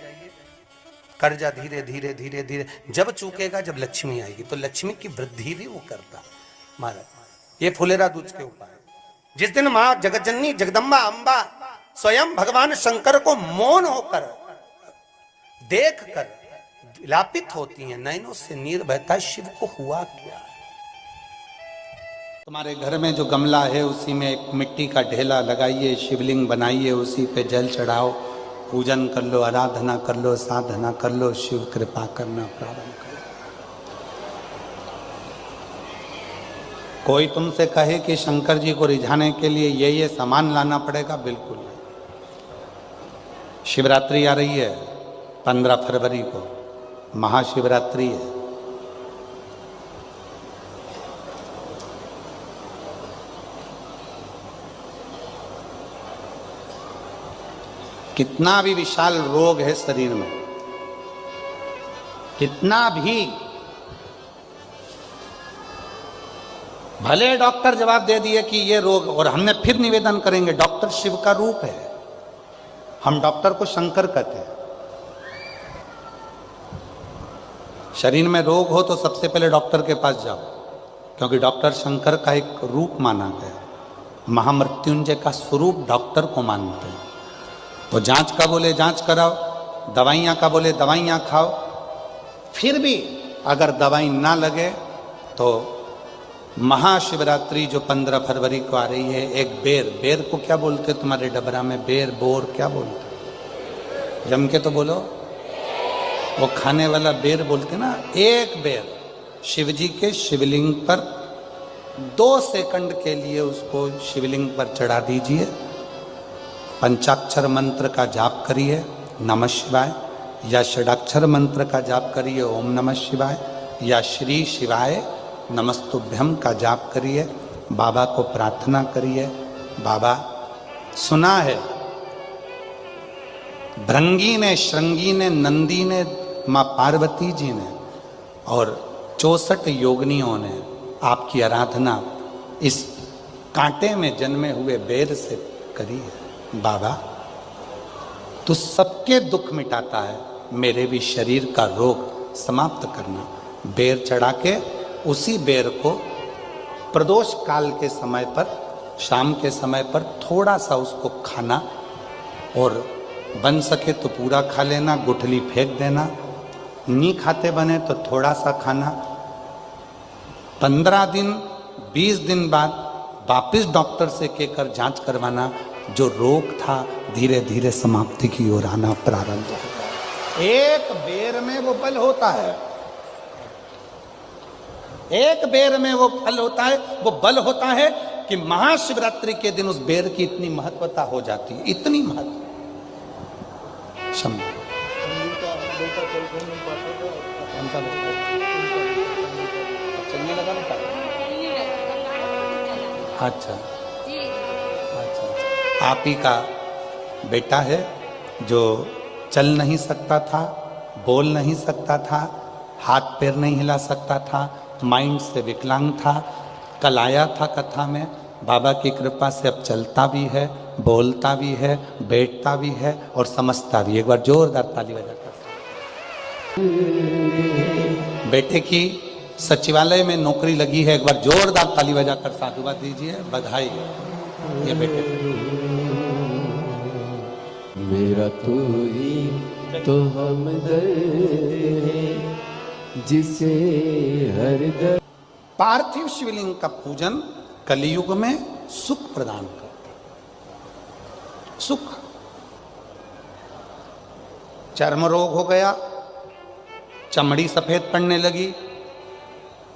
कर्जा धीरे धीरे धीरे धीरे जब चूकेगा, जब लक्ष्मी आएगी, तो लक्ष्मी की वृद्धि भी वो करता। महाराज ये फुलेरा दूज के ऊपर जिस दिन मां जगतजननी जगदम्बा अंबा स्वयं भगवान शंकर को मौन होकर देखकर विलापित होती हैं, नैनों से नीर बहता, शिव को हुआ क्या। तुम्हारे घर में जो गमला है उसी में एक मिट्टी का ढेला लगाइए, शिवलिंग बनाइए, उसी पे जल चढ़ाओ, पूजन कर लो, आराधना कर लो, साधना कर लो, शिव कृपा करना प्रारंभ करो। कोई तुमसे कहे कि शंकर जी को रिझाने के लिए ये सामान लाना पड़ेगा, बिल्कुल नहीं। शिवरात्रि आ रही है 15 फरवरी को, महाशिवरात्रि है। कितना भी विशाल रोग है शरीर में, कितना भी, भले डॉक्टर जवाब दे दिए कि ये रोग, और हमने फिर निवेदन करेंगे, डॉक्टर शिव का रूप है, हम डॉक्टर को शंकर कहते हैं। शरीर में रोग हो तो सबसे पहले डॉक्टर के पास जाओ, क्योंकि डॉक्टर शंकर का एक रूप माना गया, महामृत्युंजय का स्वरूप डॉक्टर को मानते हैं। तो जांच का बोले जांच कराओ, दवाइयाँ का बोले दवाइयाँ खाओ, फिर भी अगर दवाई ना लगे तो महाशिवरात्रि जो 15 फरवरी को आ रही है, एक बेर, बेर को क्या बोलते तुम्हारे डबरा में, बेर बोर क्या बोलते, जम के तो बोलो, वो खाने वाला बेर बोलते ना, एक बेर शिव जी के शिवलिंग पर 2 सेकंड के लिए उसको शिवलिंग पर चढ़ा दीजिए, पंचाक्षर मंत्र का जाप करिए नमः शिवाय, या षडाक्षर मंत्र का जाप करिए ओम नमः शिवाय, या श्री शिवाय नमस्तुभ्यम का जाप करिए, बाबा को प्रार्थना करिए। बाबा, सुना है भृंगी ने, श्रृंगी ने, नंदी ने, माँ पार्वती जी ने और 64 योगिनियों ने आपकी आराधना इस कांटे में जन्मे हुए बेर से करी है। बाबा, तू सबके दुख मिटाता है, मेरे भी शरीर का रोग समाप्त करना। बेर चढ़ा के उसी बेर को प्रदोष काल के समय पर, शाम के समय पर थोड़ा सा उसको खाना, और बन सके तो पूरा खा लेना, गुठली फेंक देना, नहीं खाते बने तो थोड़ा सा खाना। 15 दिन 20 दिन बाद वापिस डॉक्टर से कहकर जांच करवाना, जो रोग था धीरे धीरे समाप्ति की ओर आना प्रारंभ होगा। एक बेर में वो बल होता है, एक बेर में वो फल होता है, वो बल होता है कि महाशिवरात्रि के दिन उस बेर की इतनी महत्वता हो जाती है, इतनी महत्व। चलने लगा बेटा? अच्छा, आप ही का बेटा है जो चल नहीं सकता था, बोल नहीं सकता था, हाथ पैर नहीं हिला सकता था, माइंड से विकलांग था। कल आया था कथा में, बाबा की कृपा से अब चलता भी है, बोलता भी है, बैठता भी है और समझता भी। एक बार जोरदार ताली बजाकर। बेटे की सचिवालय में नौकरी लगी है, एक बार जोरदार ताली बजाकर साधुवाद दीजिए, बधाई। ये बेटे मेरा तू ही तो हमदर्द है, जिसे हर दर्द। पार्थिव शिवलिंग का पूजन कलियुग में सुख प्रदान करता है। सुख, चर्म रोग हो गया, चमड़ी सफेद पड़ने लगी,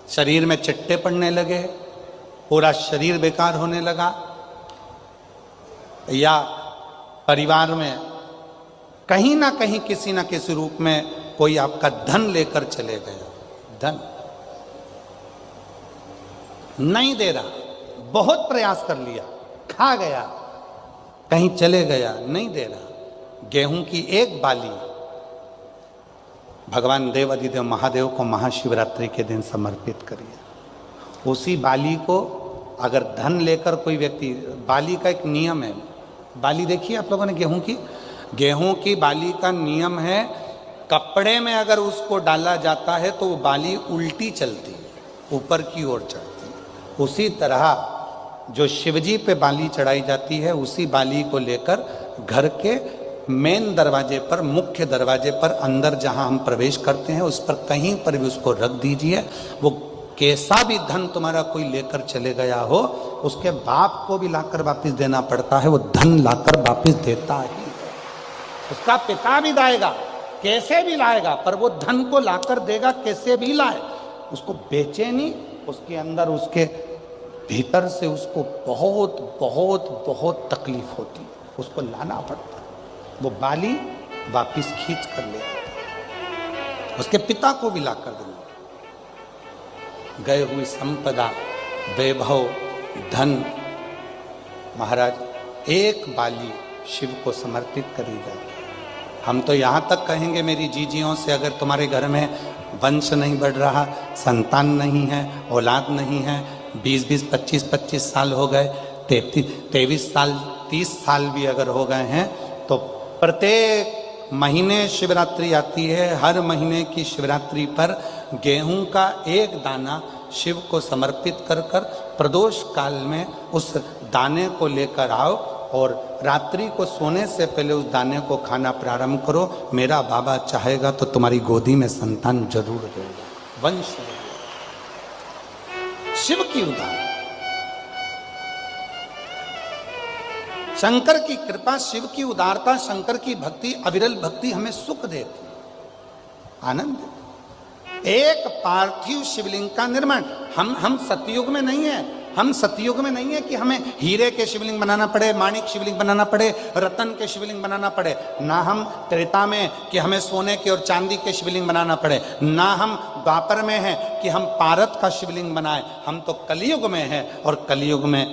शरीर में चिट्टे पड़ने लगे, पूरा शरीर बेकार होने लगा, या परिवार में कहीं ना कहीं किसी ना किसी रूप में कोई आपका धन लेकर चले गया, धन नहीं दे रहा, बहुत प्रयास कर लिया, खा गया, कहीं चले गया, नहीं दे रहा। गेहूं की एक बाली भगवान देव अधिदेव महादेव को महाशिवरात्रि के दिन समर्पित करिए। उसी बाली को अगर धन लेकर कोई व्यक्ति, बाली का एक नियम है, बाली देखिए आप लोगों ने गेहूं की बाली का नियम है, कपड़े में अगर उसको डाला जाता है तो वो बाली उल्टी चलती है, ऊपर की ओर चढ़ती है। उसी तरह जो शिवजी पे बाली चढ़ाई जाती है, उसी बाली को लेकर घर के मेन दरवाजे पर, मुख्य दरवाजे पर, अंदर जहां हम प्रवेश करते हैं उस पर कहीं पर भी उसको रख दीजिए। वो कैसा भी धन तुम्हारा कोई लेकर चले गया हो, उसके बाप को भी लाकर वापस देना पड़ता है, वो धन लाकर वापस देता ही। उसका पिता भी लाएगा, कैसे भी लाएगा, पर वो धन को लाकर देगा, कैसे भी लाए, उसको बेचे नहीं, उसके अंदर, उसके भीतर से उसको बहुत बहुत बहुत तकलीफ होती है, उसको लाना पड़ता है। वो बाली वापिस खींच कर ले आता, उसके पिता को भी लाकर देना। गए हुई संपदा, वैभव, धन, महाराज एक बाली शिव को समर्पित करी जाए। हम तो यहाँ तक कहेंगे मेरी जीजियों से, अगर तुम्हारे घर में वंश नहीं बढ़ रहा, संतान नहीं है, औलाद नहीं है, 20-20, 25-25 साल हो गए, 23 साल, 30 साल भी अगर हो गए हैं, तो प्रत्येक महीने शिवरात्रि आती है, हर महीने की शिवरात्रि पर गेहूं का एक दाना शिव को समर्पित कर कर प्रदोष काल में उस दाने को लेकर आओ और रात्रि को सोने से पहले उस दाने को खाना प्रारंभ करो। मेरा बाबा चाहेगा तो तुम्हारी गोदी में संतान जरूर देगा, वंश देगा। शिव की उदाहरण, शंकर की कृपा, शिव की उदारता, शंकर की भक्ति, अविरल भक्ति हमें सुख देती, आनंद देती। एक पार्थिव शिवलिंग का निर्माण, हम सतयुग में नहीं है, हम सतयुग में नहीं है कि हमें हीरे के शिवलिंग बनाना पड़े, माणिक शिवलिंग बनाना पड़े, रतन के शिवलिंग बनाना पड़े, ना हम त्रेता में कि हमें सोने के और चांदी के शिवलिंग बनाना पड़े, ना हम द्वापर में हैं कि हम पारत का शिवलिंग बनाए। हम तो कलयुग में हैं और कलयुग में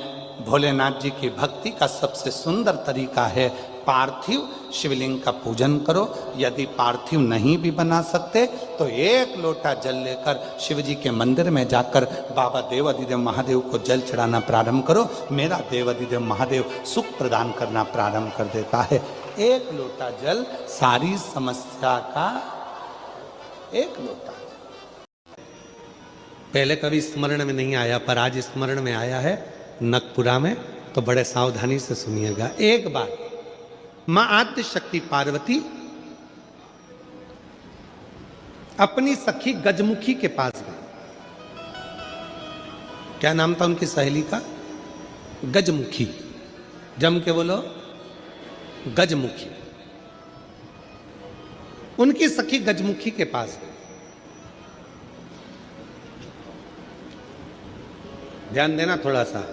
भोलेनाथ जी की भक्ति का सबसे सुंदर तरीका है पार्थिव शिवलिंग का पूजन करो। यदि पार्थिव नहीं भी बना सकते तो एक लोटा जल लेकर शिव जी के मंदिर में जाकर बाबा देवाधिदेव महादेव को जल चढ़ाना प्रारंभ करो। मेरा देवाधिदेव महादेव सुख प्रदान करना प्रारंभ कर देता है। एक लोटा जल सारी समस्या का, एक लोटा। पहले कभी स्मरण में नहीं आया पर आज स्मरण में आया है नकपुरा में, तो बड़े सावधानी से सुनिएगा। एक बार मां आद्य शक्ति पार्वती अपनी सखी गजमुखी के पास गई। क्या नाम था उनकी सहेली का? गजमुखी। जम के बोलो, गजमुखी। उनकी सखी गजमुखी के पास गई। ध्यान देना थोड़ा सा।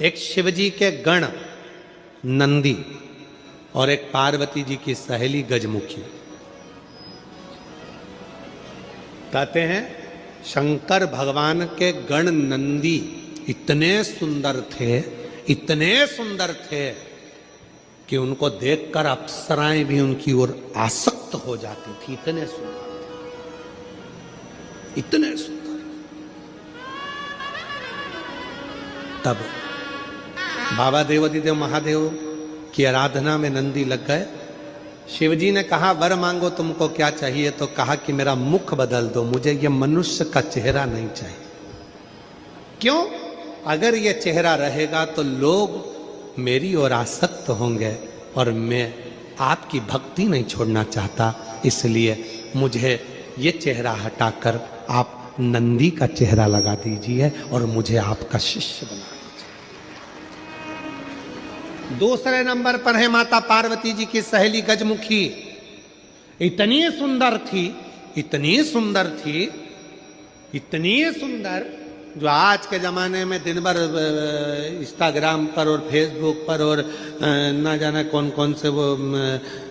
एक शिवजी के गण नंदी और एक पार्वती जी की सहेली गजमुखी। कहते हैं शंकर भगवान के गण नंदी इतने सुंदर थे, इतने सुंदर थे कि उनको देखकर अप्सराएं भी उनकी ओर आसक्त हो जाती थी। इतने सुंदर थे, इतने सुंदर। तब बाबा देवाधिदेव महादेव की आराधना में नंदी लग गए। शिवजी ने कहा वर मांगो, तुमको क्या चाहिए? तो कहा कि मेरा मुख बदल दो, मुझे ये मनुष्य का चेहरा नहीं चाहिए। क्यों? अगर ये चेहरा रहेगा तो लोग मेरी ओर आसक्त होंगे और मैं आपकी भक्ति नहीं छोड़ना चाहता, इसलिए मुझे ये चेहरा हटाकर आप नंदी का चेहरा लगा दीजिए और मुझे आपका शिष्य बना। दूसरे नंबर पर है माता पार्वती जी की सहेली गजमुखी। इतनी सुंदर थी, इतनी सुंदर थी, इतनी सुंदर, जो आज के ज़माने में दिन भर इंस्टाग्राम पर और फेसबुक पर और ना जाने कौन कौन से वो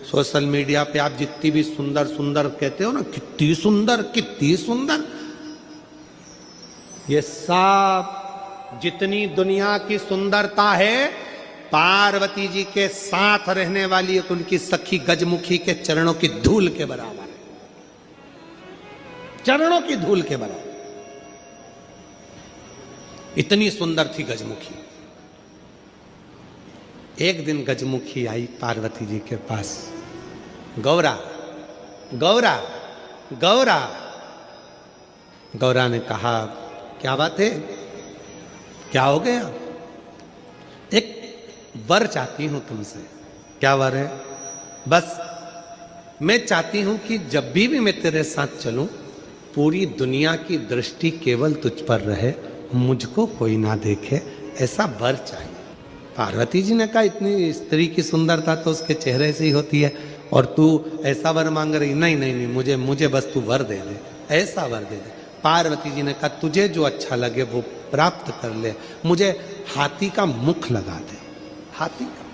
सोशल मीडिया पे आप जितनी भी सुंदर सुंदर कहते हो ना, कितनी सुंदर, कितनी सुंदर, ये सब जितनी दुनिया की सुंदरता है पार्वती जी के साथ रहने वाली एक उनकी सखी गजमुखी के चरणों की धूल के बराबर है, चरणों की धूल के बराबर। इतनी सुंदर थी गजमुखी। एक दिन गजमुखी आई पार्वती जी के पास। गौरा, गौरा, गौरा। गौरा ने कहा क्या बात है, क्या हो गया? एक वर चाहती हूं तुमसे। क्या वर है? बस मैं चाहती हूं कि जब भी मैं तेरे साथ चलूं पूरी दुनिया की दृष्टि केवल तुझ पर रहे, मुझको कोई ना देखे, ऐसा वर चाहिए। पार्वती जी ने कहा इतनी स्त्री की सुंदरता तो उसके चेहरे से ही होती है और तू ऐसा वर मांग रही? नहीं नहीं नहीं, मुझे बस तू वर दे दे, ऐसा वर दे दे। पार्वती जी ने कहा तुझे जो अच्छा लगे वो प्राप्त कर ले, मुझे हाथी का मुख लगा दे। हाथी का,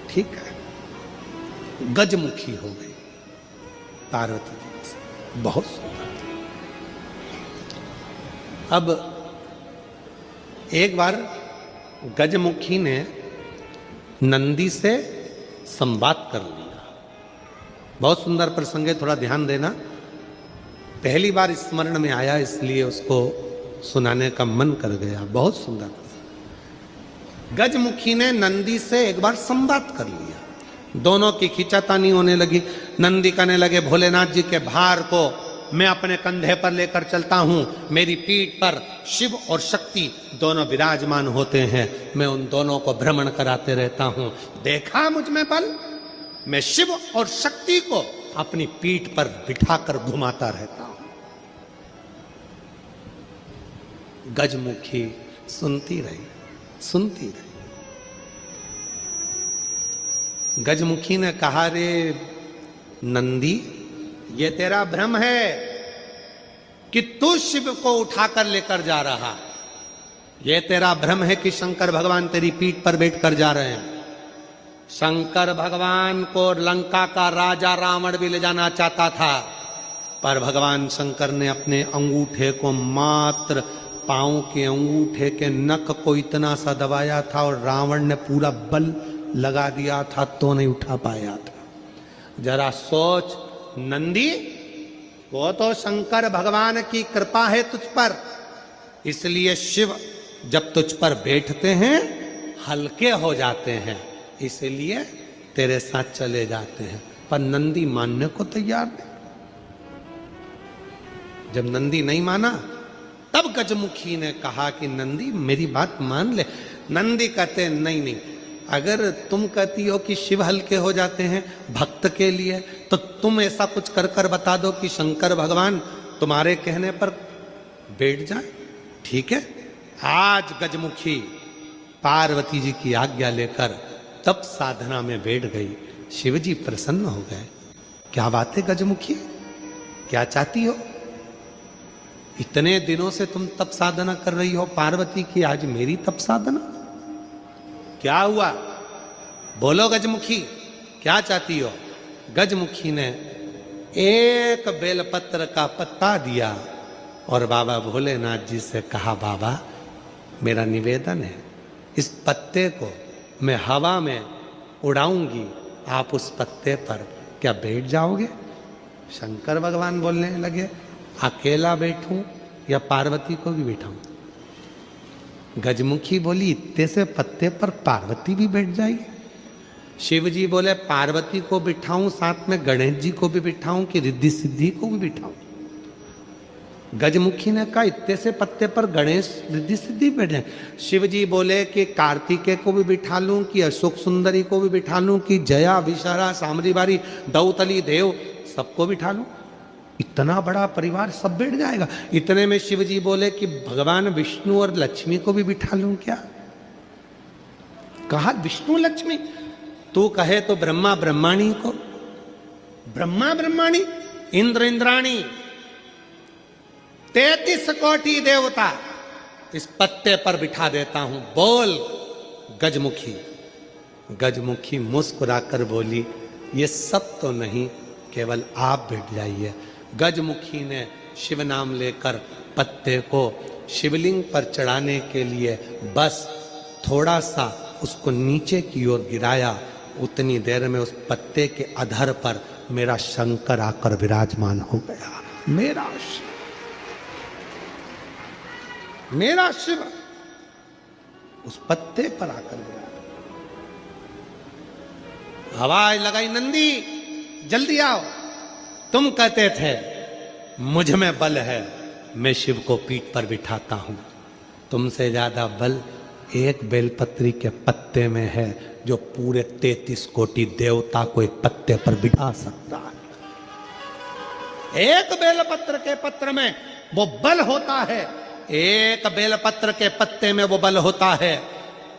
ठीक है। गजमुखी हो गई पार्वती जी से, बहुत सुंदर थी। अब एक बार गजमुखी ने नंदी से संवाद कर लिया। बहुत सुंदर प्रसंग है, थोड़ा ध्यान देना। पहली बार स्मरण में आया इसलिए उसको सुनाने का मन कर गया। बहुत सुंदर। गजमुखी ने नंदी से एक बार संवाद कर लिया। दोनों की खींचातानी होने लगी। नंदी कहने लगे, भोलेनाथ जी के भार को मैं अपने कंधे पर लेकर चलता हूं। मेरी पीठ पर शिव और शक्ति दोनों विराजमान होते हैं। मैं उन दोनों को भ्रमण कराते रहता हूं। देखा मुझ में बल, मैं शिव और शक्ति को अपनी पीठ पर बिठाकर घुमाता रहता हूं। गजमुखी सुनती रही, सुनती रही। गजमुखी ने कहा, रे नंदी, ये तेरा भ्रम है कि तू शिव को उठाकर लेकर जा रहा। ये तेरा भ्रम है कि शंकर भगवान तेरी पीठ पर बैठकर जा रहे हैं। शंकर भगवान को लंका का राजा रावण भी ले जाना चाहता था, पर भगवान शंकर ने अपने अंगूठे को, मात्र पांव के अंगूठे के नख को इतना सा दबाया था और रावण ने पूरा बल लगा दिया था तो नहीं उठा पाया था। जरा सोच नंदी, वो तो शंकर भगवान की कृपा है तुझ पर, इसलिए शिव जब तुझ पर बैठते हैं हल्के हो जाते हैं, इसलिए तेरे साथ चले जाते हैं। पर नंदी मानने को तैयार नहीं। जब नंदी नहीं माना तब गजमुखी ने कहा कि नंदी मेरी बात मान ले। नंदी कहते नहीं नहीं, अगर तुम कहती हो कि शिव हल्के हो जाते हैं भक्त के लिए, तो तुम ऐसा कुछ कर कर बता दो कि शंकर भगवान तुम्हारे कहने पर बैठ जाए। ठीक है। आज गजमुखी पार्वती जी की आज्ञा लेकर तप साधना में बैठ गई। शिव जी प्रसन्न हो गए। क्या बात है गजमुखी, क्या चाहती हो? इतने दिनों से तुम तप साधना कर रही हो पार्वती की, आज मेरी तप साधना? क्या हुआ? बोलो गजमुखी, क्या चाहती हो? गजमुखी ने एक बेलपत्र का पत्ता दिया और बाबा भोलेनाथ जी से कहा, बाबा मेरा निवेदन है, इस पत्ते को मैं हवा में उड़ाऊंगी, आप उस पत्ते पर क्या बैठ जाओगे? शंकर भगवान बोलने लगे, अकेला बैठूं या पार्वती को भी बिठाऊं? गजमुखी बोली, इतने से पत्ते पर पार्वती भी बैठ जाएगी? शिव जी बोले, पार्वती को बिठाऊं, साथ में गणेश जी को भी बिठाऊं कि रिद्धि सिद्धि को भी बिठाऊं? गजमुखी ने कहा, इतने से पत्ते पर गणेश रिद्धि सिद्धि बैठ जाए। शिव जी बोले कि कार्तिकेय को भी बिठा लूं, कि अशोक सुंदरी को भी बिठा लूं, कि जया, विशाला, सामरी बारी, दौतली, देव सबको बिठा लूं? इतना बड़ा परिवार सब बैठ जाएगा। इतने में शिव जी बोले कि भगवान विष्णु और लक्ष्मी को भी बिठा लूं क्या? कहा विष्णु लक्ष्मी, तू कहे तो ब्रह्मा ब्रह्माणी को, ब्रह्मा ब्रह्माणी, इंद्र इंद्राणी, 33 कोटि देवता इस पत्ते पर बिठा देता हूं। बोल गजमुखी। गजमुखी मुस्कुराकर बोली, ये सब तो नहीं, केवल आप बैठ जाइए। गजमुखी ने शिव नाम लेकर पत्ते को शिवलिंग पर चढ़ाने के लिए बस थोड़ा सा उसको नीचे की ओर गिराया। उतनी देर में उस पत्ते के अधर पर मेरा शंकर आकर विराजमान हो गया। मेरा शिव उस पत्ते पर आकर विराजमान। आवाज लगाई, नंदी जल्दी आओ। तुम कहते थे मुझ में बल है, मैं शिव को पीठ पर बिठाता हूं। तुमसे ज्यादा बल एक बेलपत्री के पत्ते में है, जो पूरे 33 कोटि देवता को एक पत्ते पर बिठा सकता है। एक बेलपत्र के पत्र में वो बल होता है, एक बेलपत्र के पत्ते में वो बल होता है,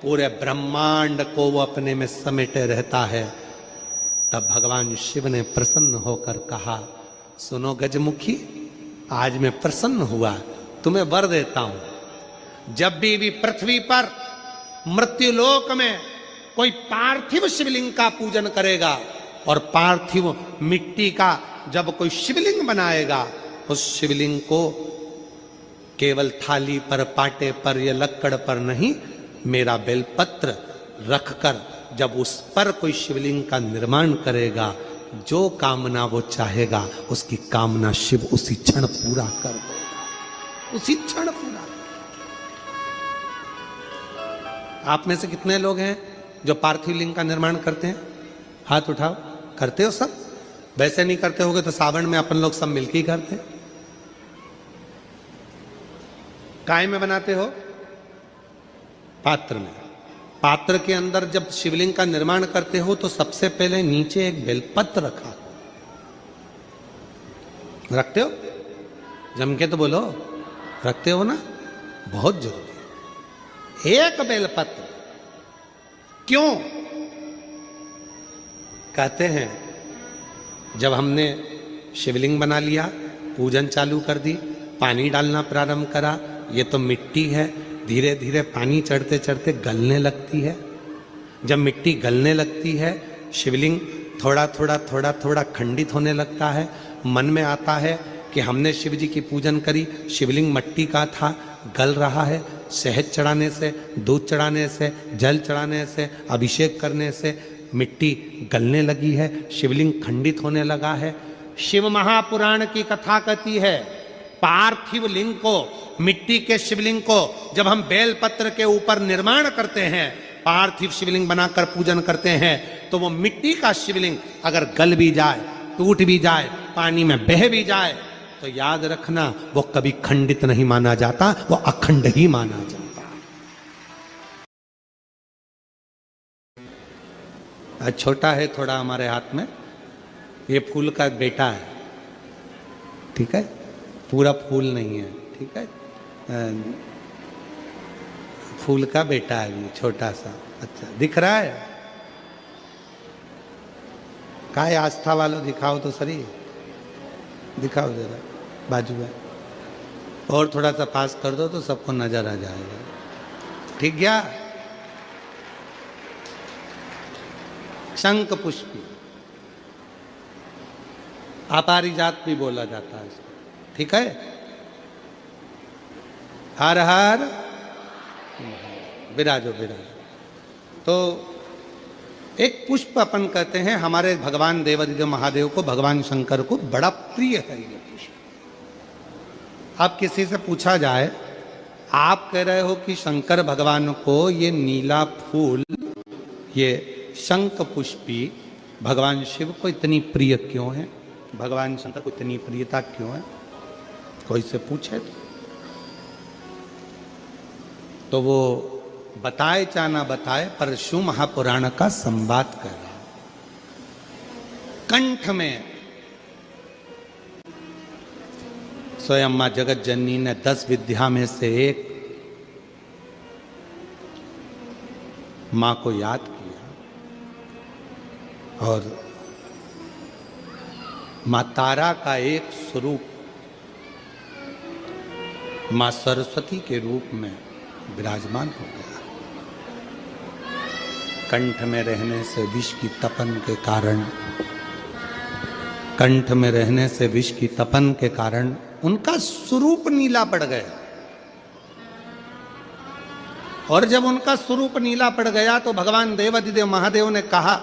पूरे ब्रह्मांड को वो अपने में समेटे रहता है। तब भगवान शिव ने प्रसन्न होकर कहा, सुनो गजमुखी, आज मैं प्रसन्न हुआ, तुम्हें वर देता हूं। जब भी पृथ्वी पर मृत्युलोक में कोई पार्थिव शिवलिंग का पूजन करेगा और पार्थिव मिट्टी का जब कोई शिवलिंग बनाएगा, उस शिवलिंग को केवल थाली पर, पाटे पर या लक्कड़ पर नहीं, मेरा बेलपत्र रखकर जब उस पर कोई शिवलिंग का निर्माण करेगा, जो कामना वो चाहेगा उसकी कामना शिव उसी क्षण पूरा कर देगा, उसी क्षण पूरा। आप में से कितने लोग हैं जो पार्थिव लिंग का निर्माण करते हैं? हाथ उठाओ। करते हो सब? वैसे नहीं करते होगे तो सावन में अपन लोग सब मिलके ही करते। काय में बनाते हो? पात्र में। पात्र के अंदर जब शिवलिंग का निर्माण करते हो तो सबसे पहले नीचे एक बेलपत्र रखा, रखते हो? जम के तो बोलो, रखते हो ना? बहुत जरूरी है एक बेलपत्र। क्यों? कहते हैं जब हमने शिवलिंग बना लिया, पूजन चालू कर दी, पानी डालना प्रारंभ करा, ये तो मिट्टी है, धीरे धीरे पानी चढ़ते चढ़ते गलने लगती है। जब मिट्टी गलने लगती है, शिवलिंग थोड़ा थोड़ा थोड़ा थोड़ा खंडित होने लगता है। मन में आता है कि हमने शिव जी की पूजन करी, शिवलिंग मिट्टी का था, गल रहा है। शहद चढ़ाने से, दूध चढ़ाने से, जल चढ़ाने से, अभिषेक करने से मिट्टी गलने लगी है, शिवलिंग खंडित होने लगा है। शिव महापुराण की कथा कहती है, पार्थिव लिंग को, मिट्टी के शिवलिंग को जब हम बेलपत्र के ऊपर निर्माण करते हैं, पार्थिव शिवलिंग बनाकर पूजन करते हैं, तो वो मिट्टी का शिवलिंग अगर गल भी जाए, टूट भी जाए, पानी में बह भी जाए, तो याद रखना वो कभी खंडित नहीं माना जाता, वो अखंड ही माना जाता। छोटा है थोड़ा हमारे हाथ में, ये फूल का बेटा है, ठीक है? पूरा फूल नहीं है, ठीक है? फूल का बेटा है ये, छोटा सा। अच्छा दिख रहा है? काय आस्था वालों दिखाओ तो सही, दिखाओ जरा बाजू में, और थोड़ा सा पास कर दो तो सबको नजर आ जाएगा। ठीक गया? शंख पुष्पी, अपारिजात भी बोला जाता है इसको, ठीक है? हर हर विराजो विराजो। तो एक पुष्प अपन कहते हैं, हमारे भगवान देवादिदेव महादेव को, भगवान शंकर को बड़ा प्रिय है ये पुष्प। अब किसी से पूछा जाए, आप कह रहे हो कि शंकर भगवान को ये नीला फूल, ये शंख पुष्पी भगवान शिव को इतनी प्रिय क्यों है, भगवान शंकर को इतनी प्रियता क्यों है? कोई से पूछे तो वो बताए चाहे ना बताए, पर शिव महापुराण का संवाद कर रहा है। कंठ में स्वयं मां जगत जननी ने 10 विद्या में से एक मां को याद किया, और मां तारा का एक स्वरूप मां सरस्वती के रूप में विराजमान हो गया। कंठ में रहने से विष की तपन के कारण, कंठ में रहने से विष की तपन के कारण उनका स्वरूप नीला पड़ गया। और जब उनका स्वरूप नीला पड़ गया तो भगवान देवादिदेव महादेव ने कहा,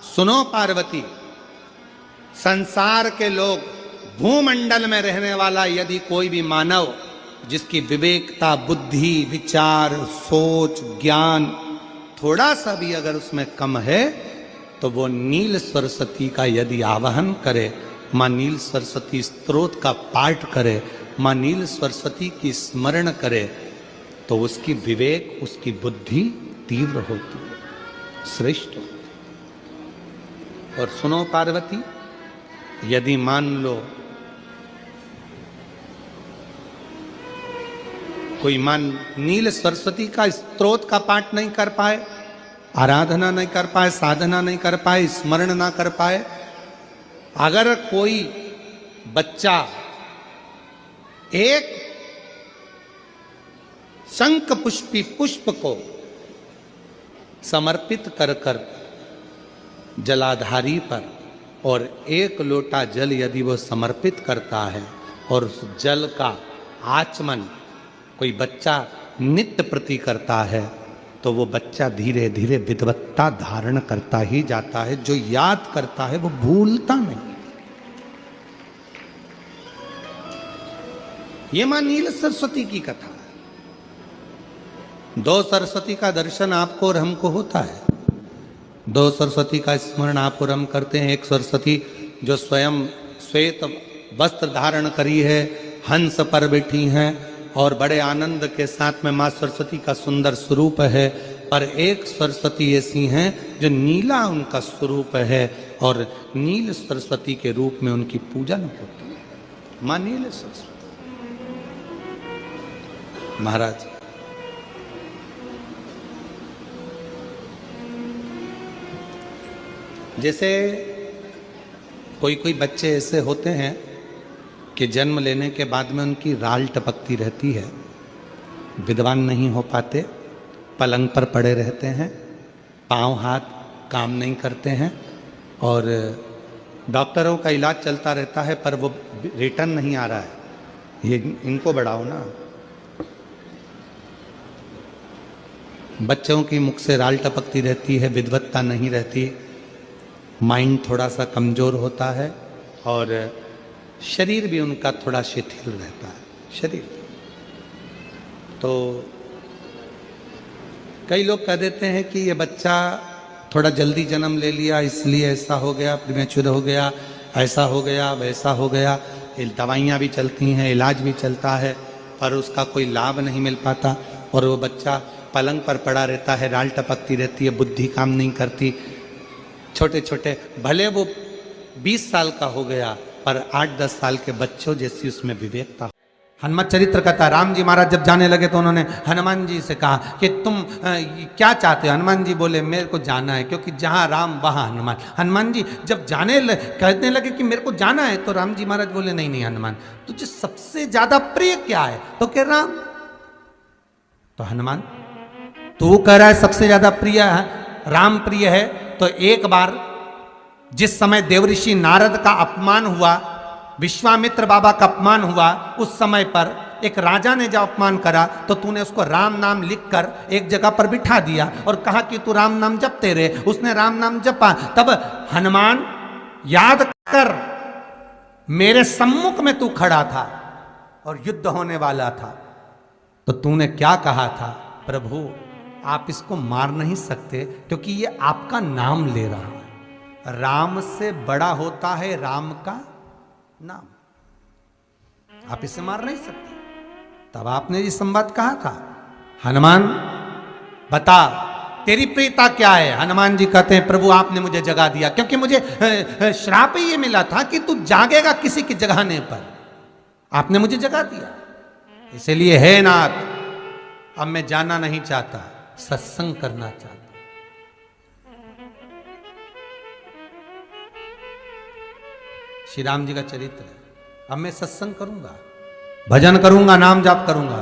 सुनो पार्वती, संसार के लोग, भूमंडल में रहने वाला यदि कोई भी मानव जिसकी विवेकता, बुद्धि, विचार, सोच, ज्ञान थोड़ा सा भी अगर उसमें कम है, तो वो नील सरस्वती का यदि आवाहन करे, मां नील सरस्वती स्तोत्र का पाठ करे, मां नील सरस्वती की स्मरण करे, तो उसकी विवेक, उसकी बुद्धि तीव्र होती है, श्रेष्ठ होती है। और सुनो पार्वती, यदि मान लो कोई नील सरस्वती का स्तोत्र का पाठ नहीं कर पाए, आराधना नहीं कर पाए, साधना नहीं कर पाए, स्मरण ना कर पाए, अगर कोई बच्चा एक शंख पुष्पी पुष्प को समर्पित कर कर जलाधारी पर, और 1 लोटा जल यदि वो समर्पित करता है, और उस जल का आचमन कोई बच्चा नित्य प्रति करता है, तो वो बच्चा धीरे धीरे विद्वत्ता धारण करता ही जाता है। जो याद करता है वो भूलता नहीं। ये मां नील सरस्वती की कथा है। 2 सरस्वती का दर्शन आपको और हमको होता है। 2 सरस्वती का स्मरण आप और हम करते हैं। एक सरस्वती जो स्वयं श्वेत वस्त्र धारण करी है, हंस पर बैठी हैं और बड़े आनंद के साथ में माँ सरस्वती का सुंदर स्वरूप है। पर एक सरस्वती ऐसी हैं जो नीला उनका स्वरूप है और नील सरस्वती के रूप में उनकी पूजन होती है। माँ नील सरस्वती। महाराज जैसे कोई कोई बच्चे ऐसे होते हैं कि जन्म लेने के बाद में उनकी राल टपकती रहती है, विद्वान नहीं हो पाते, पलंग पर पड़े रहते हैं, पांव हाथ काम नहीं करते हैं और डॉक्टरों का इलाज चलता रहता है पर वो रिटर्न नहीं आ रहा है। ये इनको बढ़ाओ ना। बच्चों की मुख से राल टपकती रहती है, विद्वत्ता नहीं रहती, माइंड थोड़ा सा कमज़ोर होता है और शरीर भी उनका थोड़ा शिथिल रहता है। शरीर तो कई लोग कह देते हैं कि ये बच्चा थोड़ा जल्दी जन्म ले लिया इसलिए ऐसा हो गया, प्रीमेच्योर हो गया, ऐसा हो गया, वैसा हो गया। दवाइयाँ भी चलती हैं, इलाज भी चलता है पर उसका कोई लाभ नहीं मिल पाता और वो बच्चा पलंग पर पड़ा रहता है, राल टपकती रहती है, बुद्धि काम नहीं करती। छोटे छोटे भले वो 20 साल का हो गया पर 8-10 साल के बच्चों जैसी उसमें विवेकता। हनुमान चरित्र कहता है, राम जी महाराज जब जाने लगे तो उन्होंने हनुमान जी से कहा कि तुम क्या चाहते हो। हनुमान जी बोले मेरे को जाना है, क्योंकि जहाँ राम वहाँ हनुमान। हनुमान जी जब कहने लगे कि मेरे को जाना है तो राम जी महाराज बोले नहीं नहीं हनुमान, तुझे सबसे ज्यादा प्रिय क्या है? तो कह राम। तो हनुमान तू कह रहा है सबसे ज्यादा प्रिय है राम प्रिय है, तो एक बार जिस समय देवऋषि नारद का अपमान हुआ, विश्वामित्र बाबा का अपमान हुआ, उस समय पर एक राजा ने जब अपमान करा तो तूने उसको राम नाम लिखकर एक जगह पर बिठा दिया और कहा कि तू राम नाम जपते रहे। उसने राम नाम जपा। तब हनुमान याद कर, मेरे सम्मुख में तू खड़ा था और युद्ध होने वाला था, तो तूने क्या कहा था? प्रभु आप इसको मार नहीं सकते क्योंकि ये आपका नाम ले रहा है। राम से बड़ा होता है राम का नाम, आप इसे मार नहीं सकते। तब आपने ये संवाद कहा था, हनुमान बता तेरी प्रियता क्या है? हनुमान जी कहते हैं प्रभु आपने मुझे जगा दिया, क्योंकि मुझे श्राप ये मिला था कि तू जागेगा किसी की जगाने पर, आपने मुझे जगा दिया। इसलिए हे नाथ अब मैं जाना नहीं चाहता, सत्संग करना चाहता। श्री राम जी का चरित्र है। अब मैं सत्संग करूंगा, भजन करूंगा, नाम जाप करूंगा।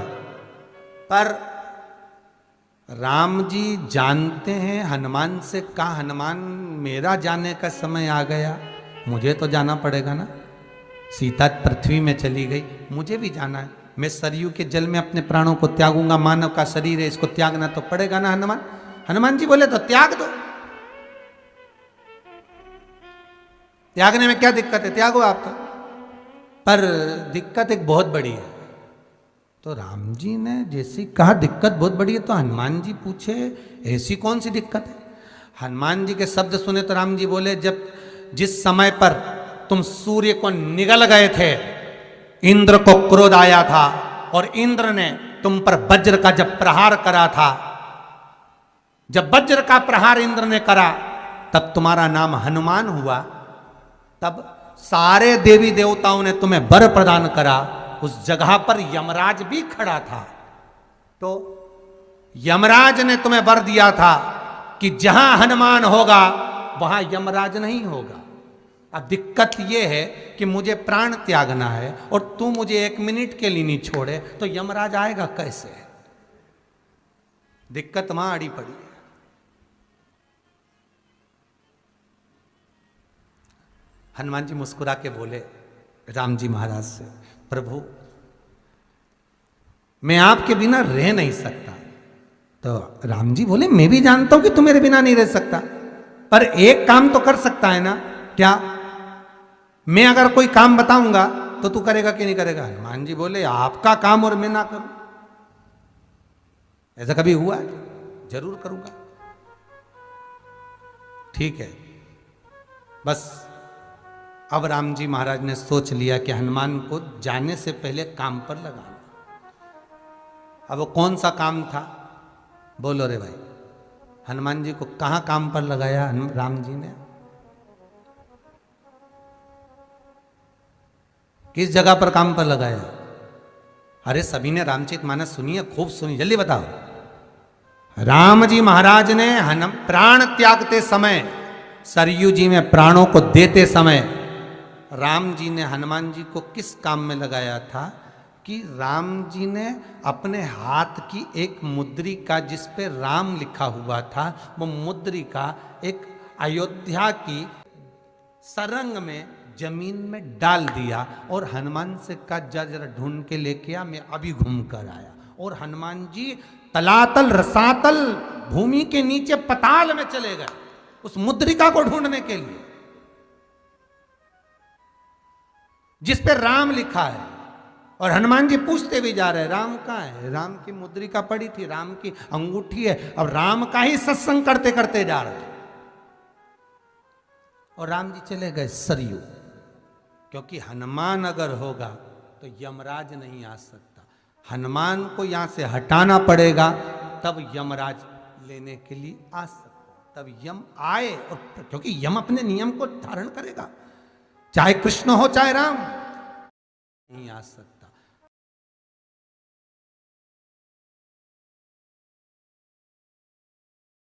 पर राम जी जानते हैं हनुमान से कहा, हनुमान मेरा जाने का समय आ गया, मुझे तो जाना पड़ेगा ना। सीता पृथ्वी में चली गई, मुझे भी जाना है। मैं सरयू के जल में अपने प्राणों को त्यागूंगा, मानव का शरीर है इसको त्यागना तो पड़ेगा ना हनुमान। हनुमान जी बोले तो त्याग दो, त्यागने में क्या दिक्कत है, त्यागो आप तो। पर दिक्कत एक बहुत बड़ी है। तो राम जी ने जैसी कहा दिक्कत बहुत बड़ी है, तो हनुमान जी पूछे ऐसी कौन सी दिक्कत है? हनुमान जी के शब्द सुने तो राम जी बोले, जब जिस समय पर तुम सूर्य को निगल गए थे, इंद्र को क्रोध आया था और इंद्र ने तुम पर वज्र का जब प्रहार करा था, जब वज्र का प्रहार इंद्र ने करा तब तुम्हारा नाम हनुमान हुआ। तब सारे देवी देवताओं ने तुम्हें वर प्रदान करा। उस जगह पर यमराज भी खड़ा था, तो यमराज ने तुम्हें वर दिया था कि जहां हनुमान होगा वहां यमराज नहीं होगा। अब दिक्कत यह है कि मुझे प्राण त्यागना है और तू मुझे 1 मिनट के लिए नहीं छोड़े, तो यमराज आएगा कैसे? दिक्कत वहां अड़ी पड़ी है। हनुमान जी मुस्कुरा के बोले राम जी महाराज से, प्रभु मैं आपके बिना रह नहीं सकता, तो राम जी बोले मैं भी जानता हूं कि तू मेरे बिना नहीं रह सकता, पर एक काम तो कर सकता है ना। क्या? मैं अगर कोई काम बताऊंगा तो तू करेगा कि नहीं करेगा? हनुमान जी बोले आपका काम और मैं ना करूं, ऐसा कभी हुआ है? जरूर करूंगा। ठीक है, बस अब राम जी महाराज ने सोच लिया कि हनुमान को जाने से पहले काम पर लगाना। अब वो कौन सा काम था? बोलो रे भाई, हनुमान जी को कहां काम पर लगाया राम जी ने? किस जगह पर काम पर लगाया? अरे सभी ने रामचरितमानस सुनी है, खूब सुनी, जल्दी बताओ। राम जी महाराज ने प्राण त्यागते समय, सरयू जी में प्राणों को देते समय, राम जी ने हनुमान जी को किस काम में लगाया था? कि राम जी ने अपने हाथ की एक मुद्रिका जिस पे राम लिखा हुआ था, वो मुद्रिका एक अयोध्या की सरंग में जमीन में डाल दिया और हनुमान से कहा जा जरा ढूंढ के लेके आ, मैं अभी घूम कर आया। और हनुमान जी तलातल रसातल भूमि के नीचे पताल में चले गए उस मुद्रिका को ढूंढने के लिए जिस पे राम लिखा है। और हनुमान जी पूछते भी जा रहे राम कहाँ है? राम की मुद्रिका पड़ी थी, राम की अंगूठी है। अब राम का ही सत्संग करते करते जा रहे और राम जी चले गए सरयू, क्योंकि हनुमान अगर होगा तो यमराज नहीं आ सकता। हनुमान को यहां से हटाना पड़ेगा तब यमराज लेने के लिए आ सकता, तब यम आए। और क्योंकि यम अपने नियम को धारण करेगा, चाहे कृष्ण हो चाहे राम, नहीं आ सकता।